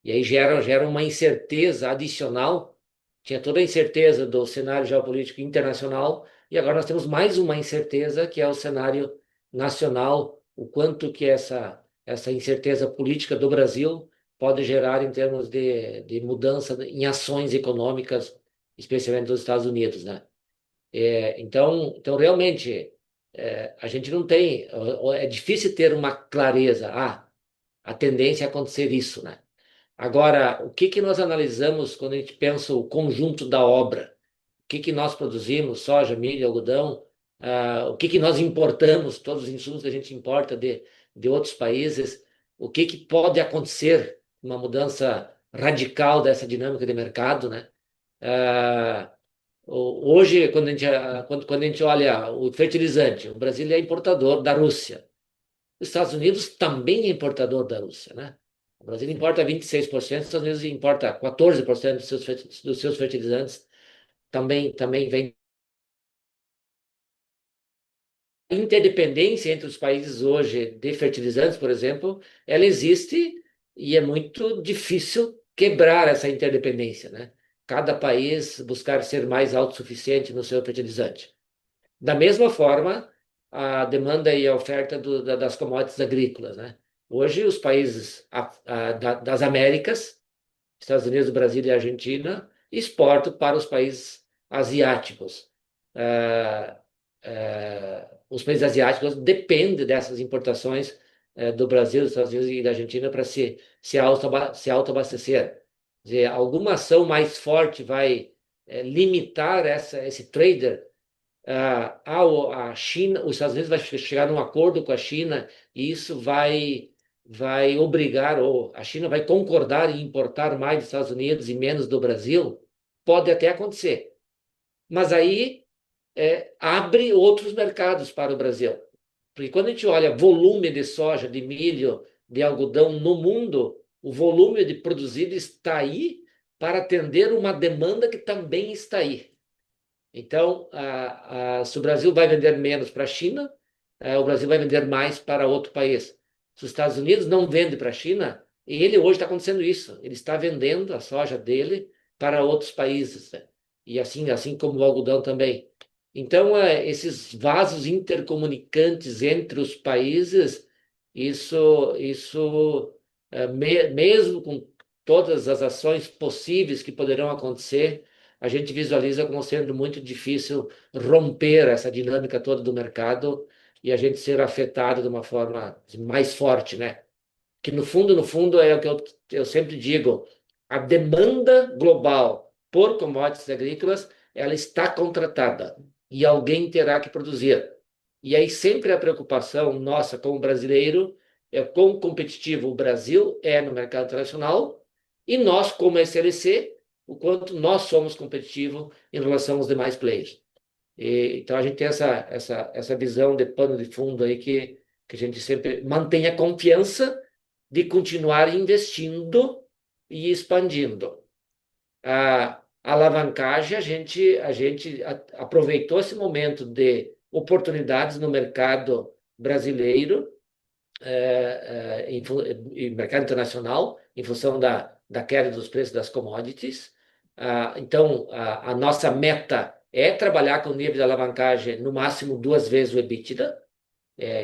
E aí gera uma incerteza adicional. Tinha toda a incerteza do cenário geopolítico internacional, e agora nós temos mais uma incerteza, que é o cenário nacional, o quanto que essa incerteza política do Brasil pode gerar em termos de mudança em ações econômicas, especialmente dos Estados Unidos, né? Então realmente, a gente não tem, é difícil ter uma clareza, a tendência é acontecer isso, né? Agora, o que nós analisamos quando a gente pensa o conjunto da obra? O que nós produzimos, soja, milho, algodão, o que nós importamos, todos os insumos que a gente importa de outros países, o que pode acontecer, uma mudança radical dessa dinâmica de mercado, né? Hoje, quando a gente olha o fertilizante, o Brasil é importador da Rússia. Os Estados Unidos também é importador da Rússia, né? O Brasil importa 26%, os Estados Unidos importa 14% dos seus fertilizantes, também vem. A interdependência entre os países hoje de fertilizantes, por exemplo, ela existe, e é muito difícil quebrar essa interdependência, né? Cada país buscar ser mais autossuficiente no seu fertilizante. Da mesma forma, a demanda e a oferta das commodities agrícolas, né? Hoje, os países das Américas, Estados Unidos, Brasil e Argentina, exportam para os países asiáticos. ah, os países asiáticos dependem dessas importações do Brasil, dos Estados Unidos e da Argentina para se autoabastecer. Quer dizer, alguma ação mais forte vai limitar esse trader. A China, os Estados Unidos vai chegar num acordo com a China e isso vai obrigar, ou a China vai concordar em importar mais dos Estados Unidos e menos do Brasil, pode até acontecer. Mas aí abre outros mercados para o Brasil. Porque quando a gente olha volume de soja, de milho, de algodão no mundo, o volume de produzido está aí para atender uma demanda que também está aí. Então, se o Brasil vai vender menos para a China, o Brasil vai vender mais para outro país. Se os Estados Unidos não vende para a China, e ele hoje está acontecendo isso, ele está vendendo a soja dele para outros países, né? E assim como o algodão também. Então, esses vasos intercomunicantes entre os países, mesmo com todas as ações possíveis que poderão acontecer, a gente visualiza como sendo muito difícil romper essa dinâmica toda do mercado e a gente ser afetado de uma forma mais forte, né? Que no fundo, é o que eu sempre digo, a demanda global por commodities agrícolas, ela está contratada e alguém terá que produzir. E aí sempre a preocupação nossa como brasileiro é quão competitivo o Brasil é no mercado internacional e nós, como SLC, o quanto nós somos competitivos em relação aos demais players. Então a gente tem essa visão de pano de fundo aí que a gente sempre mantém a confiança de continuar investindo e expandindo. A alavancagem, a gente aproveitou esse momento de oportunidades no mercado brasileiro e mercado internacional, em função da queda dos preços das commodities. Então, a nossa meta é trabalhar com nível de alavancagem no máximo 2 vezes o EBITDA.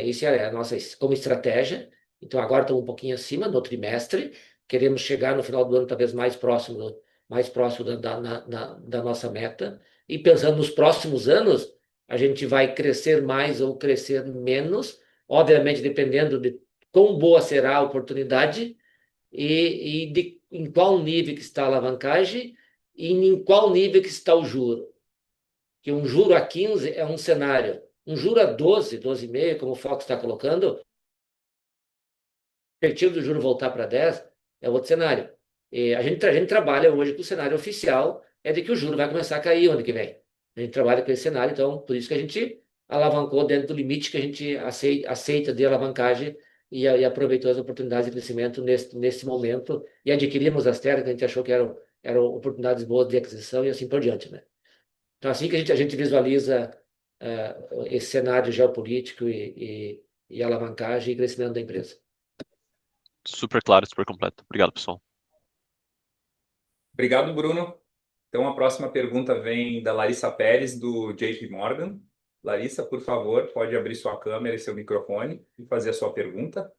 Isso é a nossa como estratégia. Então, agora estamos um pouquinho acima no trimestre. Queremos chegar no final do ano, talvez mais próximo da nossa meta. E pensando nos próximos anos, a gente vai crescer mais ou crescer menos, obviamente dependendo de quão boa será a oportunidade e de em qual nível que está a alavancagem e em qual nível que está o juro. Que um juro a 15 é um cenário. Um juro a 12, 12,5, como o Fox está colocando, a perspectiva do juro voltar para 10 é outro cenário. E a gente trabalha hoje com o cenário oficial, é de que o juro vai começar a cair ano que vem. A gente trabalha com esse cenário, então, por isso que a gente alavancou dentro do limite que a gente aceita de alavancagem e aproveitou as oportunidades de crescimento nesse momento e adquirimos as terras que a gente achou que eram oportunidades boas de aquisição e assim por diante, né? Então, assim que a gente visualiza esse cenário geopolítico e alavancagem e crescimento da empresa. Super claro, super completo. Obrigado, pessoal. Obrigado, Bruno. Então, a próxima pergunta vem da Larissa Pérez, do JP Morgan. Larissa, por favor, pode abrir sua câmera e seu microfone e fazer a sua pergunta.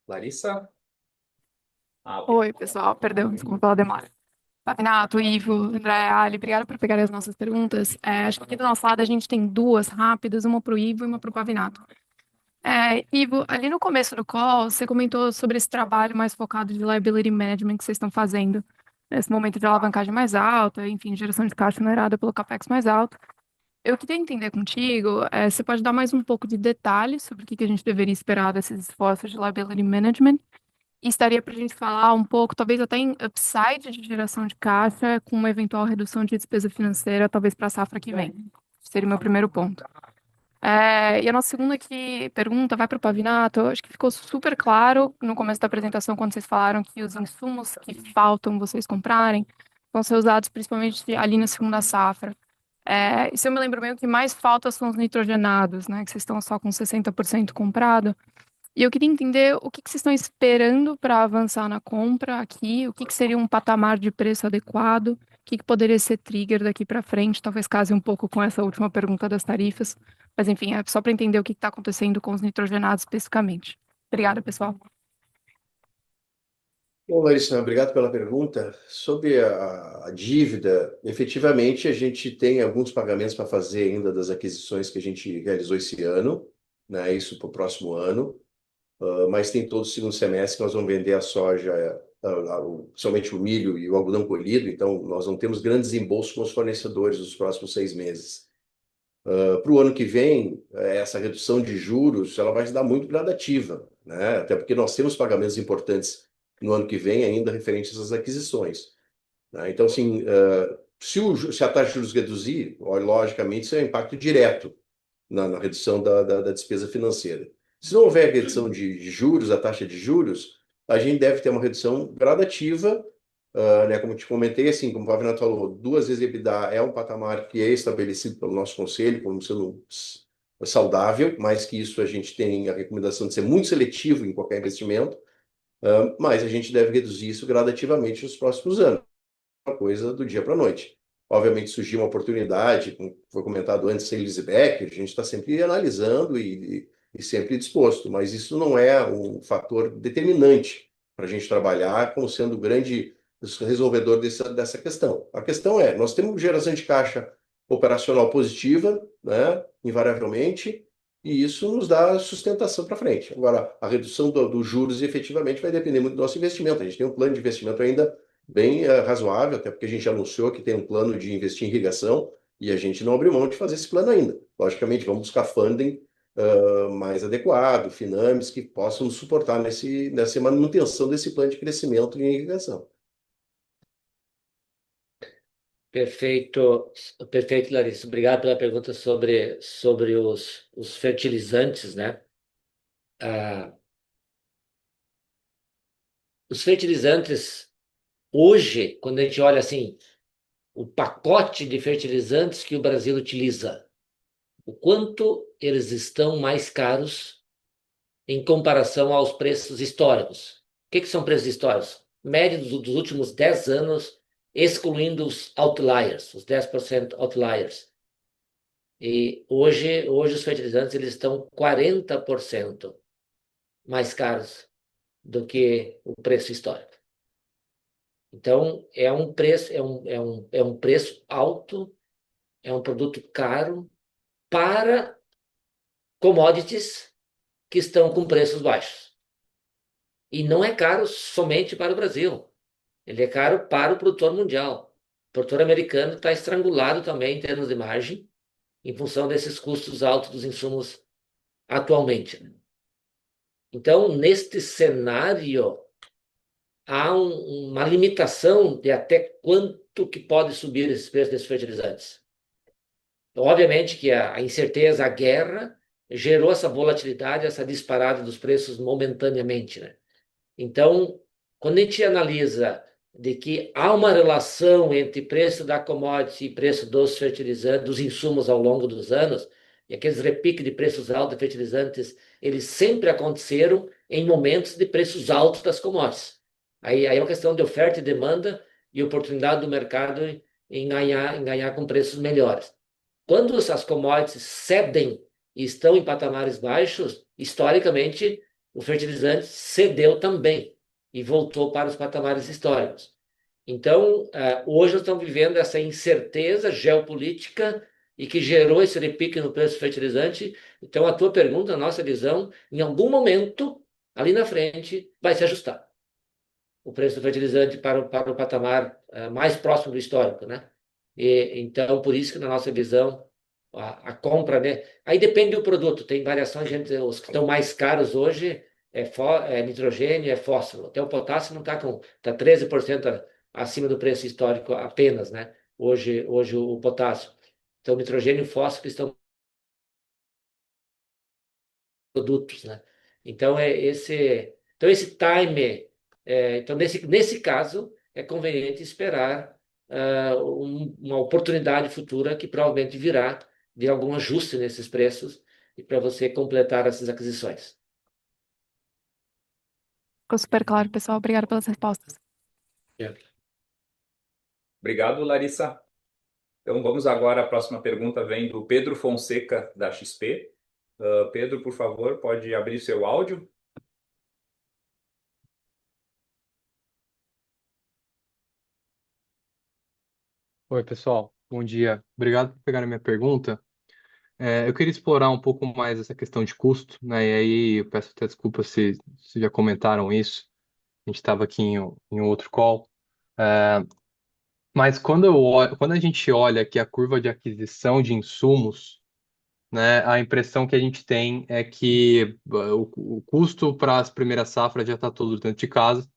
Larissa? Oi, pessoal. Perdão, desculpa pela demora. Pavinato, Ivo, André, Ali, obrigada por pegarem as nossas perguntas. Acho que aqui do nosso lado a gente tem duas rápidas, uma para o Ivo e uma para o Pavinato. Ivo, ali no começo do call, você comentou sobre esse trabalho mais focado de liability management que vocês estão fazendo nesse momento de alavancagem mais alta, enfim, geração de caixa generada pelo CAPEX mais alto. Eu queria entender contigo, você pode dar mais um pouco de detalhes sobre o que a gente deveria esperar desses esforços de liability management? E estaria para a gente falar um pouco, talvez até em upside de geração de caixa, com uma eventual redução de despesa financeira, talvez para a safra que vem. Seria o meu primeiro ponto. E a nossa segunda pergunta vai para o Pavinato. Eu acho que ficou super claro no começo da apresentação, quando vocês falaram que os insumos que faltam vocês comprarem vão ser usados principalmente ali na segunda safra. E se eu me lembro bem, o que mais falta são os nitrogenados, né? Que vocês estão só com 60% comprado. E eu queria entender o que vocês estão esperando para avançar na compra aqui, o que seria um patamar de preço adequado que poderia ser trigger daqui para frente, talvez case um pouco com essa última pergunta das tarifas, mas enfim, é só para entender o que está acontecendo com os nitrogenados especificamente. Obrigada, pessoal. Bom, Larissa, obrigado pela pergunta. Sobre a dívida, efetivamente, a gente tem alguns pagamentos para fazer ainda das aquisições que a gente realizou esse ano, né? Isso para o próximo ano. Mas tem todo o segundo semestre que nós vamos vender a soja, somente o milho e o algodão colhido, então nós não temos grandes embolsos com os fornecedores nos próximos 6 meses. Para o ano que vem, essa redução de juros ela vai se dar muito gradativa, né? Até porque nós temos pagamentos importantes no ano que vem ainda referentes às aquisições, né? Então, assim, se a taxa de juros reduzir, logicamente, isso é um impacto direto na redução da despesa financeira. Se não houver redução de juros, a taxa de juros, a gente deve ter uma redução gradativa, né? Como te comentei, assim, como o Pavinato falou, 2 vezes EBITDA é um patamar que é estabelecido pelo nosso conselho como sendo saudável, mas que isso a gente tem a recomendação de ser muito seletivo em qualquer investimento, mas a gente deve reduzir isso gradativamente nos próximos anos, uma coisa do dia para a noite. Obviamente surgiu uma oportunidade, como foi comentado antes, sem leaseback, a gente está sempre analisando e sempre disposto, mas isso não é um fator determinante para a gente trabalhar como sendo o grande resolvedor dessa questão. A questão é, nós temos geração de caixa operacional positiva, né, invariavelmente, e isso nos dá sustentação para frente. Agora, a redução dos juros efetivamente vai depender muito do nosso investimento. A gente tem um plano de investimento ainda bem razoável, até porque a gente anunciou que tem um plano de investir em irrigação e a gente não abriu mão de fazer esse plano ainda. Logicamente, vamos buscar funding mais adequado, finames que possam nos suportar nessa manutenção desse plano de crescimento em irrigação. Perfeito, perfeito, Larissa. Obrigado pela pergunta sobre os fertilizantes, né? Os fertilizantes, hoje, quando a gente olha assim, o pacote de fertilizantes que o Brasil utiliza, o quanto eles estão mais caros em comparação aos preços históricos. O que são preços históricos? Média dos últimos 10 anos, excluindo os outliers, os 10% outliers. E hoje os fertilizantes eles estão 40% mais caros do que o preço histórico. Então, é um preço alto, é um produto caro para commodities que estão com preços baixos. E não é caro somente para o Brasil. Ele é caro para o produtor mundial. O produtor americano está estrangulado também em termos de margem, em função desses custos altos dos insumos atualmente. Então, neste cenário, há uma limitação de até quanto que pode subir esses preços desses fertilizantes. Obviamente que a incerteza, a guerra, gerou essa volatilidade, essa disparada dos preços momentaneamente, né? Então, quando a gente analisa de que há uma relação entre preço da commodity e preço dos fertilizantes, dos insumos ao longo dos anos, e aqueles repiques de preços altos de fertilizantes, eles sempre aconteceram em momentos de preços altos das commodities. Aí é uma questão de oferta e demanda e oportunidade do mercado em ganhar com preços melhores. Quando essas commodities cedem e estão em patamares baixos, historicamente, o fertilizante cedeu também e voltou para os patamares históricos. Então, hoje nós estamos vivendo essa incerteza geopolítica e que gerou esse repique no preço do fertilizante. Então, a tua pergunta, a nossa visão, em algum momento, ali na frente, vai se ajustar. O preço do fertilizante para o patamar mais próximo do histórico, né? Então, por isso que na nossa visão, a compra, né? Aí depende do produto, tem variações entre os que estão mais caros hoje, é nitrogênio, é fósforo. Até o potássio não está tá 13% acima do preço histórico apenas, né? Hoje o potássio. Então, nitrogênio e fósforo estão produtos, né? Então, esse time, então nesse caso, é conveniente esperar uma oportunidade futura que provavelmente virá de algum ajuste nesses preços e para você completar essas aquisições. Ficou super claro, pessoal. Obrigada pelas respostas. Obrigado, Larissa. Então, vamos agora, a próxima pergunta vem do Pedro Fonseca, da XP. Pedro, por favor, pode abrir seu áudio? Oi, pessoal. Bom dia. Obrigado por pegar a minha pergunta. Eu queria explorar um pouco mais essa questão de custo, né? E aí eu peço até desculpa se já comentaram isso. A gente estava aqui em outro call. É, mas quando a gente olha aqui a curva de aquisição de insumos, né, a impressão que a gente tem é que o custo para as primeiras safras já está todo dentro de casa.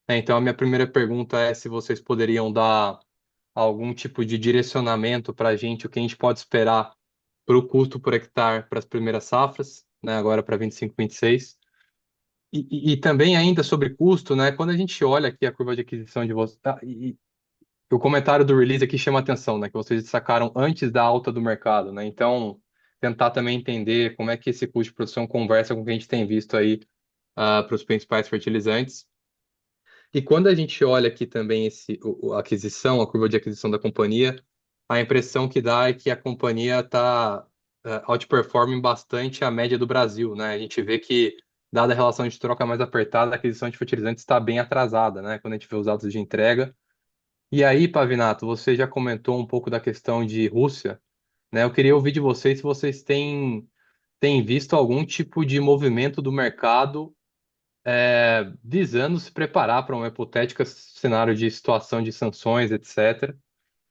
Né? Então, a minha primeira pergunta é se vocês poderiam dar algum tipo de direcionamento para a gente, o que a gente pode esperar para o custo por hectare para as primeiras safras, né, agora para 25, 26. E também ainda sobre custo, né, quando a gente olha aqui a curva de aquisição de vocês, o comentário do release aqui chama atenção, né, que vocês sacaram antes da alta do mercado, né, então tentar também entender como é que esse custo de produção conversa com o que a gente tem visto aí para os principais fertilizantes. E quando a gente olha aqui também a aquisição, a curva de aquisição da companhia, a impressão que dá é que a companhia está outperforming bastante a média do Brasil, né? A gente vê que, dada a relação de troca mais apertada, a aquisição de fertilizantes está bem atrasada, né? Quando a gente vê os dados de entrega. E aí, Pavinato, você já comentou um pouco da questão de Rússia, né? Eu queria ouvir de vocês se vocês têm visto algum tipo de movimento do mercado visando se preparar para um hipotético cenário de situação de sanções, etc.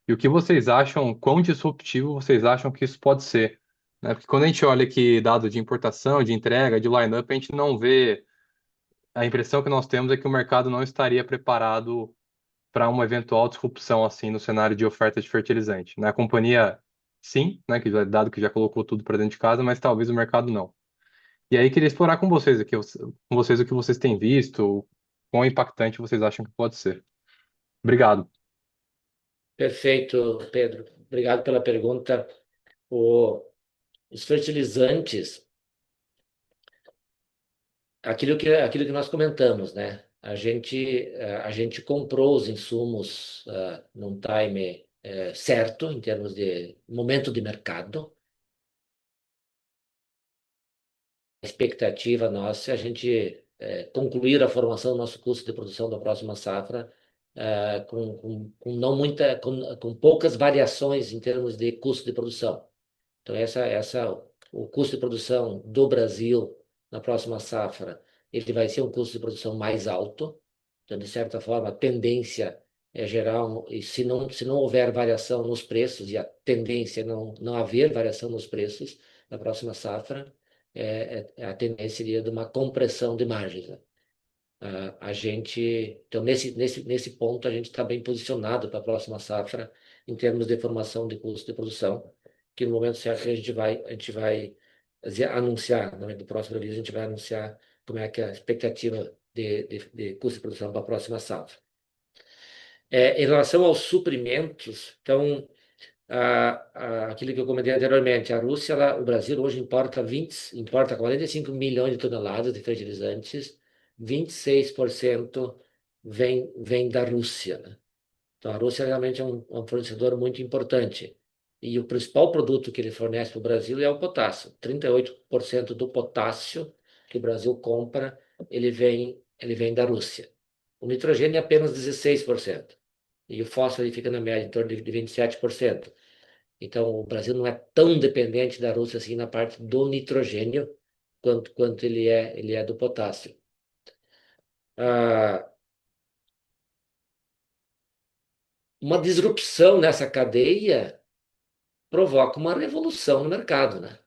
E o que vocês acham, quão disruptivo vocês acham que isso pode ser? Né? Porque quando a gente olha aqui dado de importação, de entrega, de line-up, a gente não vê. A impressão que nós temos é que o mercado não estaria preparado para uma eventual disrupção assim no cenário de oferta de fertilizante. Na companhia, sim, né, dado que já colocou tudo para dentro de casa, mas talvez o mercado não. E aí queria explorar com vocês aqui, com vocês o que vocês têm visto, quão impactante vocês acham que pode ser. Obrigado. Perfeito, Pedro. Obrigado pela pergunta. O- os fertilizantes, aquilo que nós comentamos, né? A gente comprou os insumos num time certo, em termos de momento de mercado. A expectativa nossa é a gente concluir a formação do nosso custo de produção da próxima safra com não muita, com poucas variações em termos de custo de produção. Então, o custo de produção do Brasil na próxima safra, ele vai ser um custo de produção mais alto. Então, de certa forma, a tendência é gerar, e se não houver variação nos preços, e a tendência é não haver variação nos preços na próxima safra, a tendência seria de uma compressão de margens, né? Então, nesse ponto, a gente está bem posicionado para a próxima safra em termos de formação de custo de produção, que no momento certo a gente vai anunciar, no momento do próximo release, a gente vai anunciar como é que é a expectativa de custo de produção para a próxima safra. Em relação aos suprimentos, então, aquilo que eu comentei anteriormente, a Rússia, o Brasil hoje importa 45 milhões de toneladas de fertilizantes, 26% vem da Rússia, né? Então, a Rússia realmente é um fornecedor muito importante. E o principal produto que ele fornece para o Brasil é o potássio. 38% do potássio que o Brasil compra, ele vem da Rússia. O nitrogênio é apenas 16%. E o fósforo ele fica na média em torno de 27%. Então, o Brasil não é tão dependente da Rússia assim na parte do nitrogênio quanto ele é do potássio. Uma disrupção nessa cadeia provoca uma revolução no mercado, né?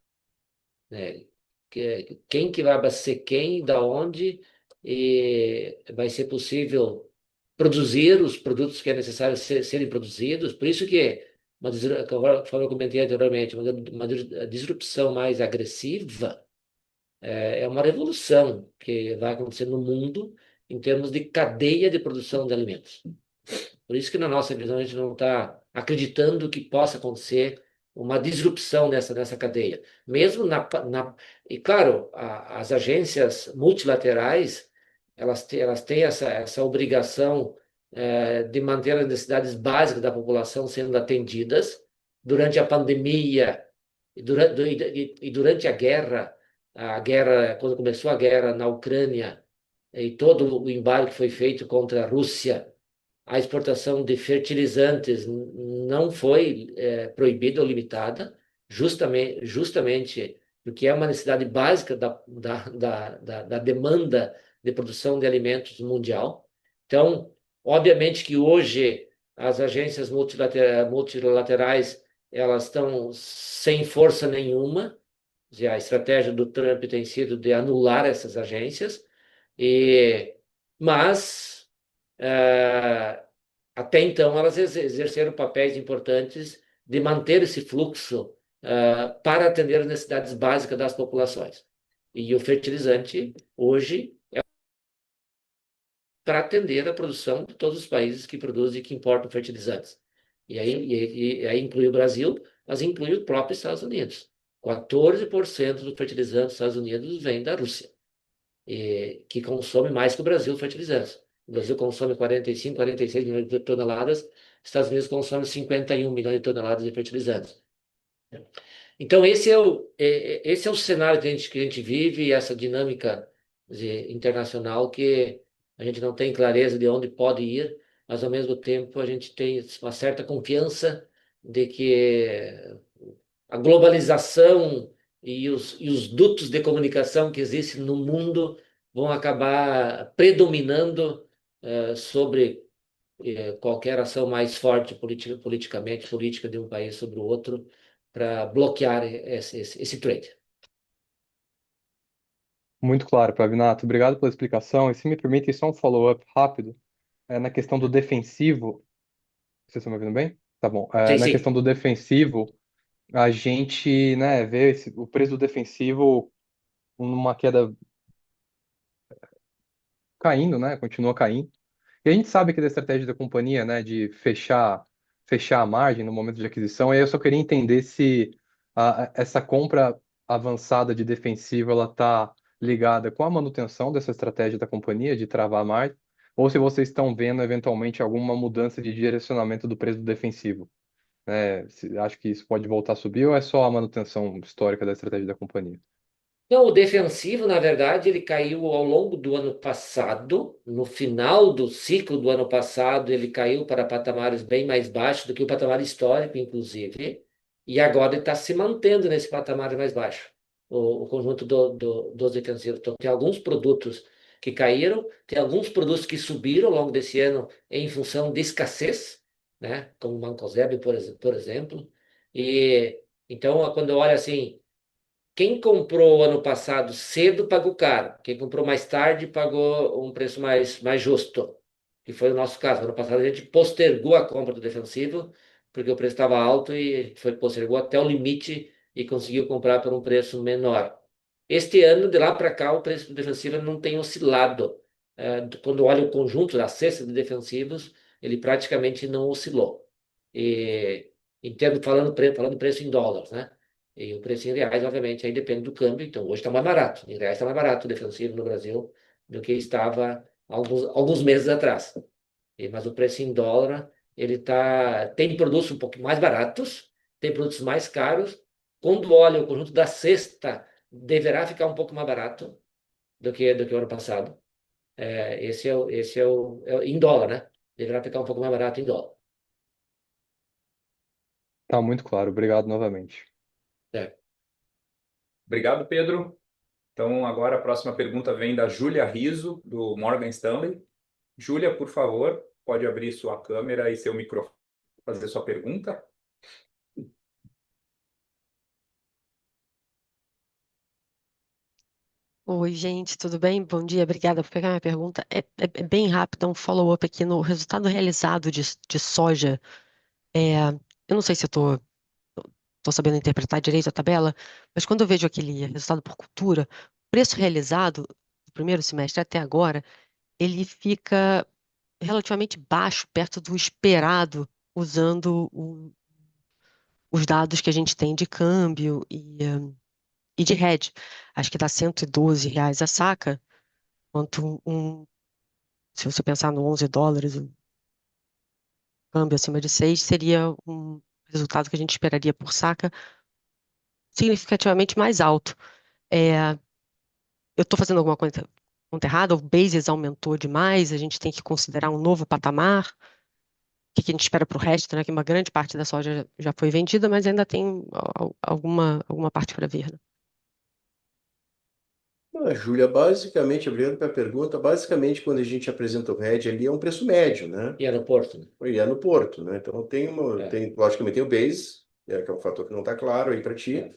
Quem que vai abastecer quem, da onde, e vai ser possível produzir os produtos que é necessário serem produzidos. Por isso que, conforme eu comentei anteriormente, uma disrupção mais agressiva é uma revolução que vai acontecer no mundo em termos de cadeia de produção de alimentos. Por isso que na nossa visão a gente não está acreditando que possa acontecer uma disrupção nessa cadeia. Mesmo e claro, as agências multilaterais, elas têm essa obrigação de manter as necessidades básicas da população sendo atendidas durante a pandemia e durante quando começou a guerra na Ucrânia e todo o embargo que foi feito contra a Rússia. A exportação de fertilizantes não foi proibida ou limitada, justamente porque é uma necessidade básica da demanda de produção de alimentos mundial. Então, obviamente que hoje as agências multilaterais elas estão sem força nenhuma. A estratégia do Trump tem sido de anular essas agências, mas até então elas exerceram papéis importantes de manter esse fluxo para atender as necessidades básicas das populações. E o fertilizante, hoje, é para atender a produção de todos os países que produzem e que importam fertilizantes. E aí inclui o Brasil, mas inclui o próprio Estados Unidos. 14% do fertilizante dos Estados Unidos vem da Rússia, que consome mais que o Brasil fertilizantes. O Brasil consome 45, 46 milhões de toneladas, os Estados Unidos consomem 51 milhões de toneladas de fertilizantes. Então, esse é o cenário que a gente vive, e essa dinâmica internacional que a gente não tem clareza de onde pode ir, mas, ao mesmo tempo, a gente tem uma certa confiança de que a globalização e os dutos de comunicação que existem no mundo vão acabar predominando sobre qualquer ação mais forte politicamente, política de um país sobre o outro, para bloquear esse trade. Muito claro, Pavinato. Obrigado pela explicação. E se me permitem só um follow-up rápido, na questão do defensivo. Vocês estão me ouvindo bem? Tá bom. Sim, Na sim. questão do defensivo, a gente, né, vê o preço do defensivo numa queda caindo, né? Continua caindo. E a gente sabe que da estratégia da companhia, né, de fechar a margem no momento de aquisição, e aí eu só queria entender se essa compra avançada de defensivo ela está ligada com a manutenção dessa estratégia da companhia de travar a margem, ou se vocês estão vendo eventualmente alguma mudança de direcionamento do preço do defensivo. Né? Acho que isso pode voltar a subir ou é só a manutenção histórica da estratégia da companhia? Então, o defensivo, na verdade, ele caiu ao longo do ano passado. No final do ciclo do ano passado, ele caiu para patamares bem mais baixos do que o patamar histórico, inclusive. E agora ele está se mantendo nesse patamar mais baixo, o conjunto dos defensivos. Então, tem alguns produtos que caíram, tem alguns produtos que subiram ao longo desse ano em função de escassez, né? Como o Mancozeb, por exemplo. E então, quando eu olho assim, quem comprou ano passado cedo pagou caro. Quem comprou mais tarde pagou um preço mais justo, que foi o nosso caso. Ano passado a gente postergou a compra do defensivo, porque o preço estava alto e a gente postergou até o limite e conseguiu comprar por um preço menor. Este ano, de lá para cá, o preço do defensivo não tem oscilado. Quando olha o conjunto da cesta de defensivos, ele praticamente não oscilou. Falando preço em dólares, né? E o preço em reais, obviamente, aí depende do câmbio. Então, hoje está mais barato. Em reais está mais barato o defensivo no Brasil do que estava alguns meses atrás. Mas o preço em dólar, ele tá. Tem produtos um pouco mais baratos, tem produtos mais caros. Quando olha o conjunto da cesta, deverá ficar um pouco mais barato do que o ano passado. Em dólar, né? Deverá ficar um pouco mais barato em dólar. Tá muito claro. Obrigado novamente. É. Obrigado, Pedro. Então, agora a próxima pergunta vem da Júlia Riso, do Morgan Stanley. Júlia, por favor, pode abrir sua câmera e seu microfone para fazer sua pergunta. Oi, gente, tudo bem? Bom dia, obrigada por pegar minha pergunta. É bem rápido, um follow-up aqui no resultado realizado de soja. Eu não sei se eu tô sabendo interpretar direito a tabela, mas quando eu vejo aquele resultado por cultura, o preço realizado do primeiro semestre até agora, ele fica relativamente baixo, perto do esperado, usando os dados que a gente tem de câmbio e de hedge. Acho que dá R$ 112 a saca, quanto se você pensar no 11 dólares, câmbio acima de 6 seria um resultado que a gente esperaria por saca significativamente mais alto. É, eu estou fazendo alguma coisa conta errada? O basis aumentou demais? A gente tem que considerar um novo patamar? O que que a gente espera para o resto, né? Que uma grande parte da soja já foi vendida, mas ainda tem alguma parte para vir, né? Júlia, basicamente, obrigado pela pergunta. Basicamente, quando a gente apresenta o RED ali, é um preço médio, né? E é no Porto, né? E é no Porto, né? Então É, logicamente tem o base, que é um fator que não está claro aí para ti, é,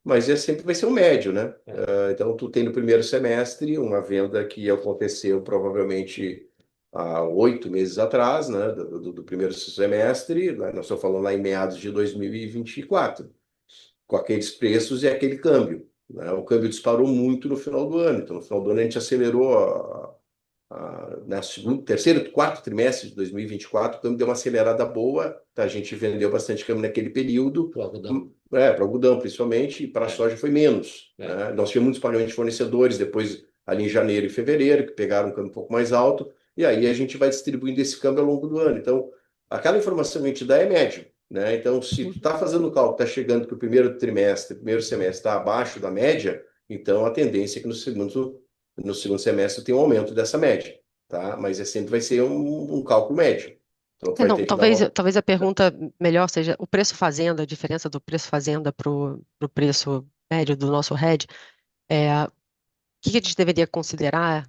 mas sempre vai ser um médio, né? é. Então tu tem no primeiro semestre uma venda que aconteceu provavelmente há 8 meses atrás, né? Do primeiro semestre, nós estamos falando lá em meados de 2024, com aqueles preços e aquele câmbio, né? O câmbio disparou muito no final do ano, então no final do ano a gente acelerou na segundo, terceiro, quarto trimestre de 2024, o câmbio deu uma acelerada boa, tá? A gente vendeu bastante câmbio naquele período, Pro algodão. para algodão principalmente, e para a É, soja foi menos, é. né? Nós tivemos muitos pavilhões de fornecedores, depois ali em janeiro e fevereiro, que pegaram um câmbio um pouco mais alto, e aí a gente vai distribuindo esse câmbio ao longo do ano. Então, aquela informação que a gente dá é médio, né? Então, se tu está fazendo o cálculo, está chegando que o primeiro trimestre, primeiro semestre está abaixo da média, então a tendência é que no segundo semestre tem um aumento dessa média, tá? Mas sempre vai ser um cálculo médio. Então, tu vai Não, ter que dar uma. talvez a pergunta melhor seja o preço fazenda, a diferença do preço fazenda para o preço médio do nosso hedge. O que que a gente deveria considerar,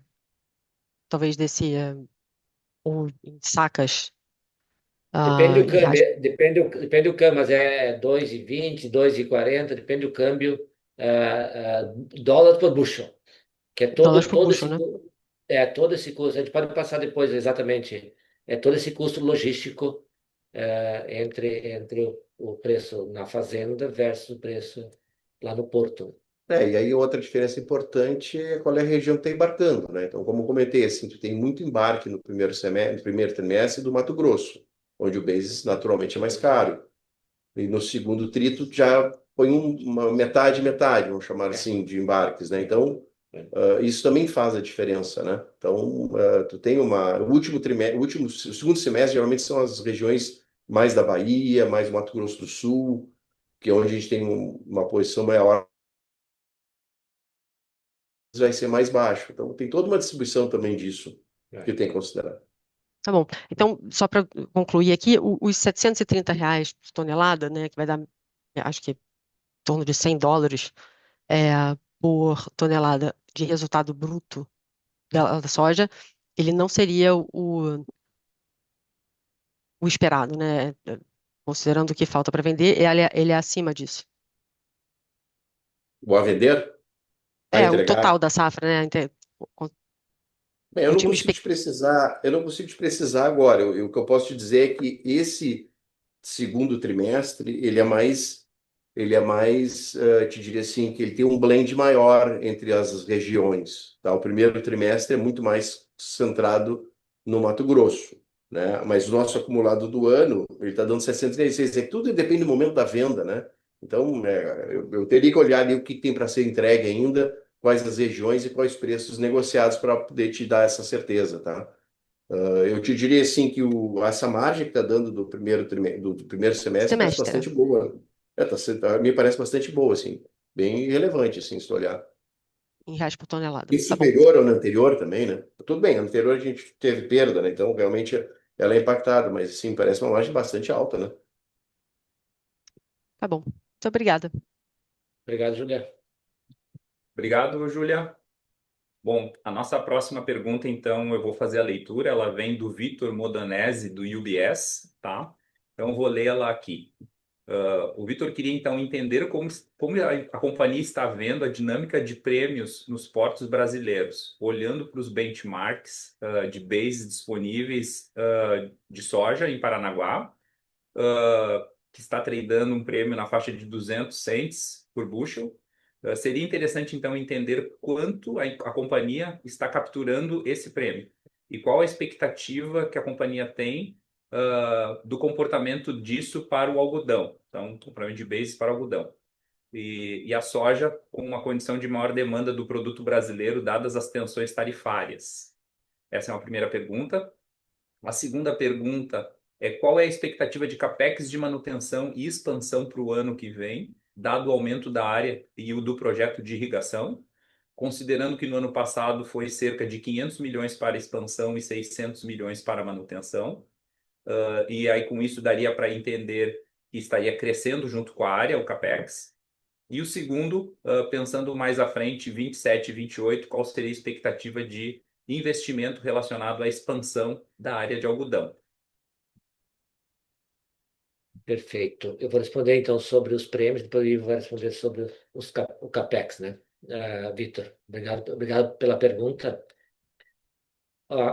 talvez, ou em sacas, Depende do em reais? câmbio, depende do câmbio, mas é 2,20, 2,40, depende do câmbio, dólar por bushel, que é Dólares por bushel, né? todo esse custo. A gente pode passar depois exatamente, todo esse custo logístico entre o preço na fazenda versus o preço lá no porto. E aí outra diferença importante é qual é a região que está embarcando, né? Então, como eu comentei, assim, tu tem muito embarque no primeiro semestre, no primeiro trimestre do Mato Grosso, onde o basis naturalmente é mais caro. E no segundo trito já põe uma metade, metade, vamos chamar assim, de embarques, né? Então, isso também faz a diferença, né? Então, tu tem o último trimestre, o segundo semestre geralmente são as regiões mais da Bahia, mais Mato Grosso do Sul, que é onde a gente tem uma posição maior, vai ser mais baixo. Então, tem toda uma distribuição também disso que tem que considerar. Tá bom. Então, só para concluir aqui, os R$ 730 por tonelada, né, que vai dar, acho que, em torno de US$ 100 por tonelada de resultado bruto da soja, ele não seria o esperado, né? Considerando o que falta para vender, ele é acima disso. Vou a vender? A O total entregar? da safra, né? Bem, Eu tinha uma expectativa. eu não consigo te precisar agora. O que eu posso te dizer é que esse segundo trimestre, te diria assim, que ele tem um blend maior entre as regiões, tá? O primeiro trimestre é muito mais centrado no Mato Grosso, né? Mas o nosso acumulado do ano, ele está dando 616. Tudo depende do momento da venda, né? Então, eu teria que olhar ali o que tem para ser entregue ainda, quais as regiões e quais preços negociados para poder te dar essa certeza, tá? Eu te diria assim que essa margem que está dando do primeiro semestre parece Semestre, né? bastante boa. Me parece bastante boa, assim, bem relevante, assim, se tu olhar. Em reais por tonelada. E Tá bom, superior ao anterior também, né? Tudo bem, no anterior a gente teve perda, né? Então, realmente, ela é impactada, mas, sim, parece uma margem bastante alta, né? tá bom. Muito obrigada. Obrigado, Julia. Obrigado, Júlia. Bom, a nossa próxima pergunta, então, eu vou fazer a leitura. Ela vem do Vitor Modanese, do UBS, tá? Então, eu vou lê-la aqui. O Vitor queria, então, entender como a companhia está vendo a dinâmica de prêmios nos portos brasileiros, olhando para os benchmarks de bases disponíveis de soja em Paranaguá, que está tradando um prêmio na faixa de 200 cents por bushel. Seria interessante, então, entender quanto a companhia está capturando esse prêmio e qual a expectativa que a companhia tem do comportamento disso para o algodão. Então, compramento de bases para o algodão. E a soja com uma condição de maior demanda do produto brasileiro, dadas as tensões tarifárias. Essa é uma primeira pergunta. A segunda pergunta qual é a expectativa de capex de manutenção e expansão para o ano que vem, dado o aumento da área e o do projeto de irrigação, considerando que no ano passado foi cerca de 500 milhões para expansão e 600 milhões para manutenção. E aí com isso daria para entender que estaria crescendo junto com a área, o capex. E o segundo, pensando mais à frente, 27 e 28, qual seria a expectativa de investimento relacionado à expansão da área de algodão? Perfeito. Eu vou responder então sobre os prêmios, depois o Ivo vai responder sobre o CAPEX, né? Vitor, obrigado pela pergunta.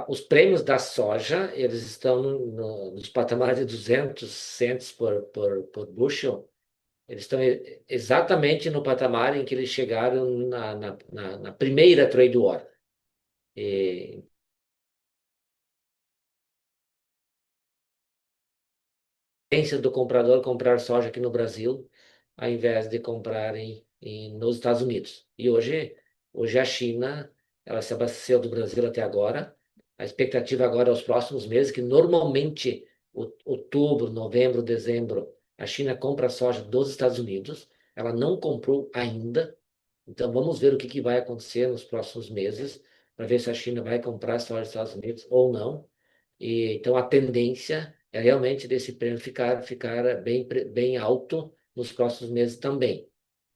Os prêmios da soja, eles estão nos patamares de 200 cents por bushel. Eles estão exatamente no patamar em que eles chegaram na primeira trade war. Do comprador comprar soja aqui no Brasil, ao invés de comprar nos Estados Unidos. E hoje a China, ela se abasteceu do Brasil até agora. A expectativa agora aos próximos meses, que normalmente outubro, novembro, dezembro, a China compra soja dos Estados Unidos. Ela não comprou ainda. Então vamos ver o que vai acontecer nos próximos meses, para ver se a China vai comprar soja dos Estados Unidos ou não. Então a tendência é realmente desse prêmio ficar bem alto nos próximos meses também.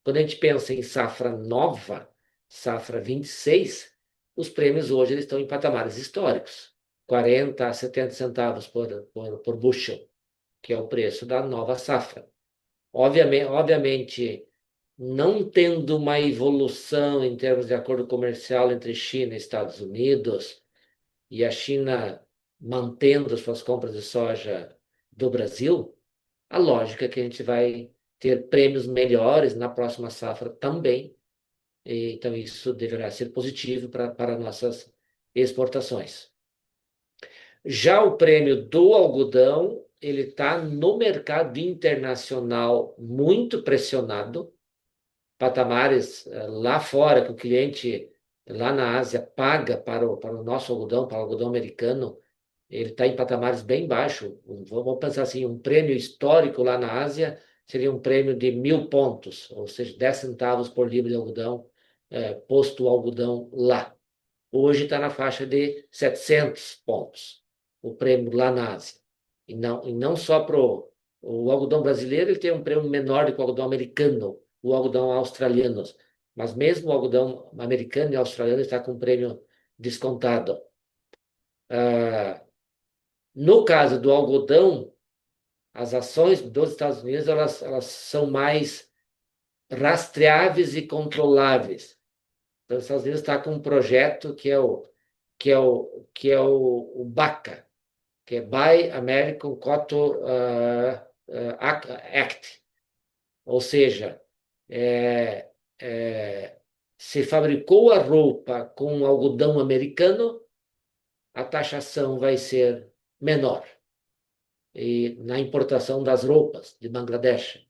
Quando a gente pensa em safra nova, safra 26, os prêmios hoje eles estão em patamares históricos, 40 a 70 centavos por bushel, que é o preço da nova safra. Obviamente, não tendo uma evolução em termos de acordo comercial entre China e Estados Unidos, e a China mantendo suas compras de soja do Brasil, a lógica é que a gente vai ter prêmios melhores na próxima safra também. Então, isso deverá ser positivo para nossas exportações. Já o prêmio do algodão, ele está no mercado internacional muito pressionado, patamares lá fora que o cliente lá na Ásia paga para o nosso algodão, para o algodão americano, ele está em patamares bem baixos. Vamos pensar assim, um prêmio histórico lá na Ásia seria um prêmio de 1.000 pontos, ou seja, 10 centavos por libra de algodão, posto o algodão lá. Hoje está na faixa de 700 pontos, o prêmio lá na Ásia. E não só para o algodão brasileiro, ele tem um prêmio menor do que o algodão americano, o algodão australiano. Mas mesmo o algodão americano e australiano está com um prêmio descontado. No caso do algodão, as ações dos Estados Unidos elas são mais rastreáveis e controláveis. Então, os Estados Unidos está com um projeto que é o BACA, que é Buy American Cotton Act. Ou seja, se fabricou a roupa com algodão americano, a taxação vai ser menor. E na importação das roupas de Bangladesh.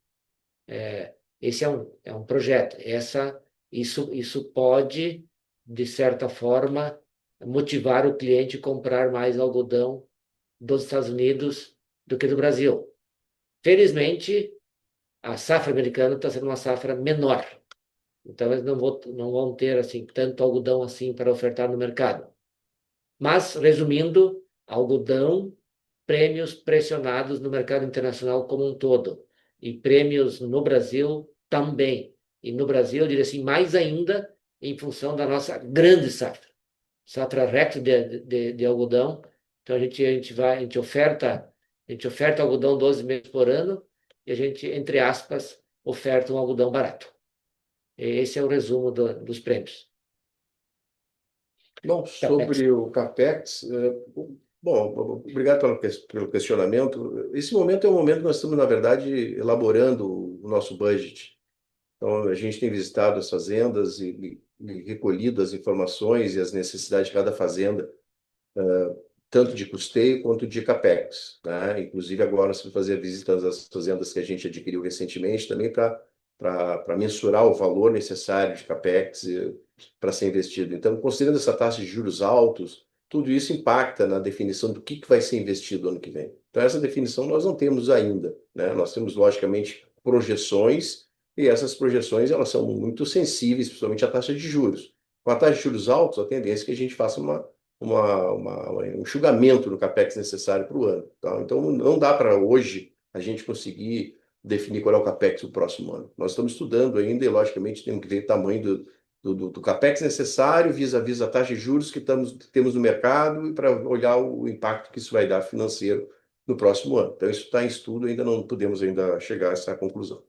Esse é um projeto. Isso pode, de certa forma, motivar o cliente a comprar mais algodão dos Estados Unidos do que do Brasil. Felizmente, a safra americana está sendo uma safra menor. Então, eles não vão ter assim, tanto algodão assim para ofertar no mercado. Mas, resumindo, algodão, prêmios pressionados no mercado internacional como um todo. E prêmios no Brasil também. E no Brasil, eu diria assim, mais ainda em função da nossa grande safra. Safra recorde de algodão. Então, a gente oferta algodão 12 meses por ano e a gente, entre aspas, oferta um algodão barato. Esse é o resumo dos prêmios. Bom, sobre o CAPEX, bom, obrigado pelo questionamento. Esse momento é um momento que nós estamos, na verdade, elaborando o nosso budget. Então, a gente tem visitado as fazendas e recolhido as informações e as necessidades de cada fazenda, tanto de custeio quanto de CAPEX, né? Inclusive, agora nós vamos fazer visitas às fazendas que a gente adquiriu recentemente também para mensurar o valor necessário de CAPEX para ser investido. Então, considerando essa taxa de juros altos, tudo isso impacta na definição do que vai ser investido ano que vem. Então, essa definição nós não temos ainda, né? Nós temos, logicamente, projeções, e essas projeções elas são muito sensíveis, principalmente à taxa de juros. Com a taxa de juros altos, a tendência é que a gente faça um enxugamento do capex necessário para o ano. Tá? Então, não dá para hoje a gente conseguir definir qual é o capex do próximo ano. Nós estamos estudando ainda e, logicamente, temos que ver o tamanho do capex necessário vis-à-vis a taxa de juros que temos no mercado e para olhar o impacto que isso vai dar financeiro no próximo ano. Então, isso está em estudo, ainda não podemos ainda chegar a essa conclusão.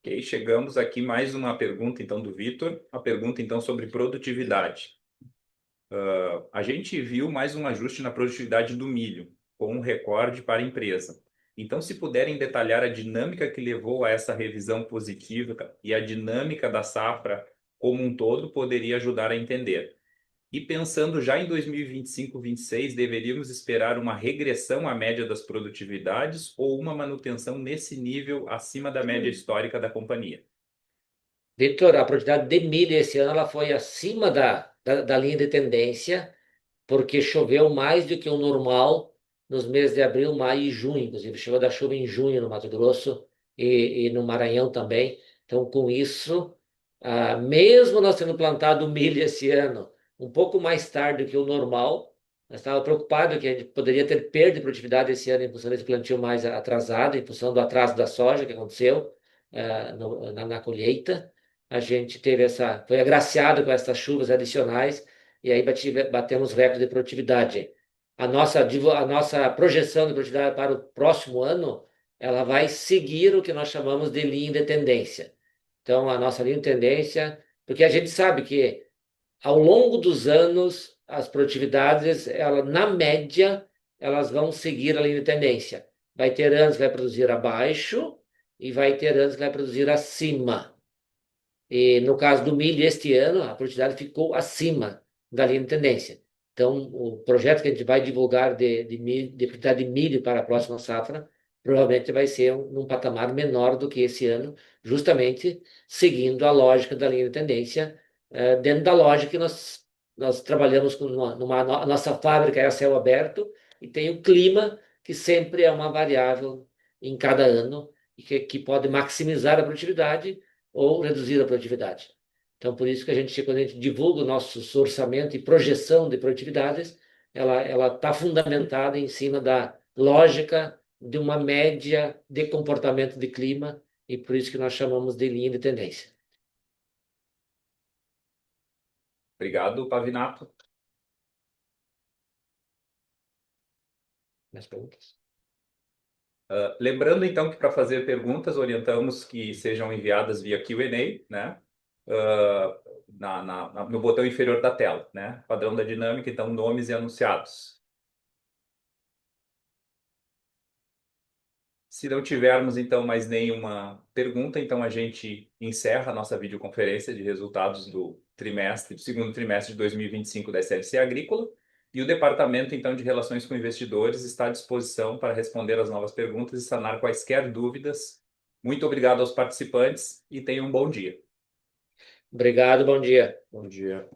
Ok, chegamos aqui mais uma pergunta, então, do Vitor. A pergunta, então, sobre produtividade. A gente viu mais um ajuste na produtividade do milho, com um recorde para a empresa. Então, se puderem detalhar a dinâmica que levou a essa revisão positiva e a dinâmica da safra como um todo, poderia ajudar a entender. E pensando já em 2025-26, deveríamos esperar uma regressão à média das produtividades ou uma manutenção nesse nível acima da média histórica da companhia? Victor, a produtividade de milho esse ano ela foi acima da linha de tendência, porque choveu mais do que o normal nos meses de abril, maio e junho. Inclusive, chegou da chuva em junho no Mato Grosso e no Maranhão também. Então, com isso, mesmo nós tendo plantado milho esse ano um pouco mais tarde do que o normal, nós estávamos preocupados que a gente poderia ter perda de produtividade esse ano em função desse plantio mais atrasado, em função do atraso da soja que aconteceu na colheita. A gente foi agraciado com essas chuvas adicionais e aí batemos recorde de produtividade. A nossa projeção de produtividade para o próximo ano, ela vai seguir o que nós chamamos de linha de tendência. Então, a nossa linha de tendência, porque a gente sabe que ao longo dos anos, as produtividades, na média, elas vão seguir a linha de tendência. Vai ter anos que vai produzir abaixo e vai ter anos que vai produzir acima. E no caso do milho, este ano, a produtividade ficou acima da linha de tendência. Então, o projeto que a gente vai divulgar de produtividade de milho para a próxima safra, provavelmente vai ser num patamar menor do que esse ano, justamente seguindo a lógica da linha de tendência, dentro da lógica que nós trabalhamos a nossa fábrica é a céu aberto e tem o clima, que sempre é uma variável em cada ano, e que pode maximizar a produtividade ou reduzir a produtividade. Então, por isso que quando a gente divulga o nosso orçamento e projeção de produtividades, ela está fundamentada em cima da lógica de uma média de comportamento de clima, e por isso que nós chamamos de linha de tendência. Obrigado, Pavinato. Mais perguntas? Lembrando, então, que para fazer perguntas, orientamos que sejam enviadas via Q&A, né? No botão inferior da tela, né? Padrão da dinâmica, então, nomes e anunciados. Se não tivermos, então, mais nenhuma pergunta, então a gente encerra a nossa videoconferência de resultados do segundo trimestre de 2025 da SLC Agrícola. E o Departamento, então, de Relações com Investidores está à disposição para responder as novas perguntas e sanar quaisquer dúvidas. Muito obrigado aos participantes e tenham um bom dia. Obrigado, bom dia. Bom dia.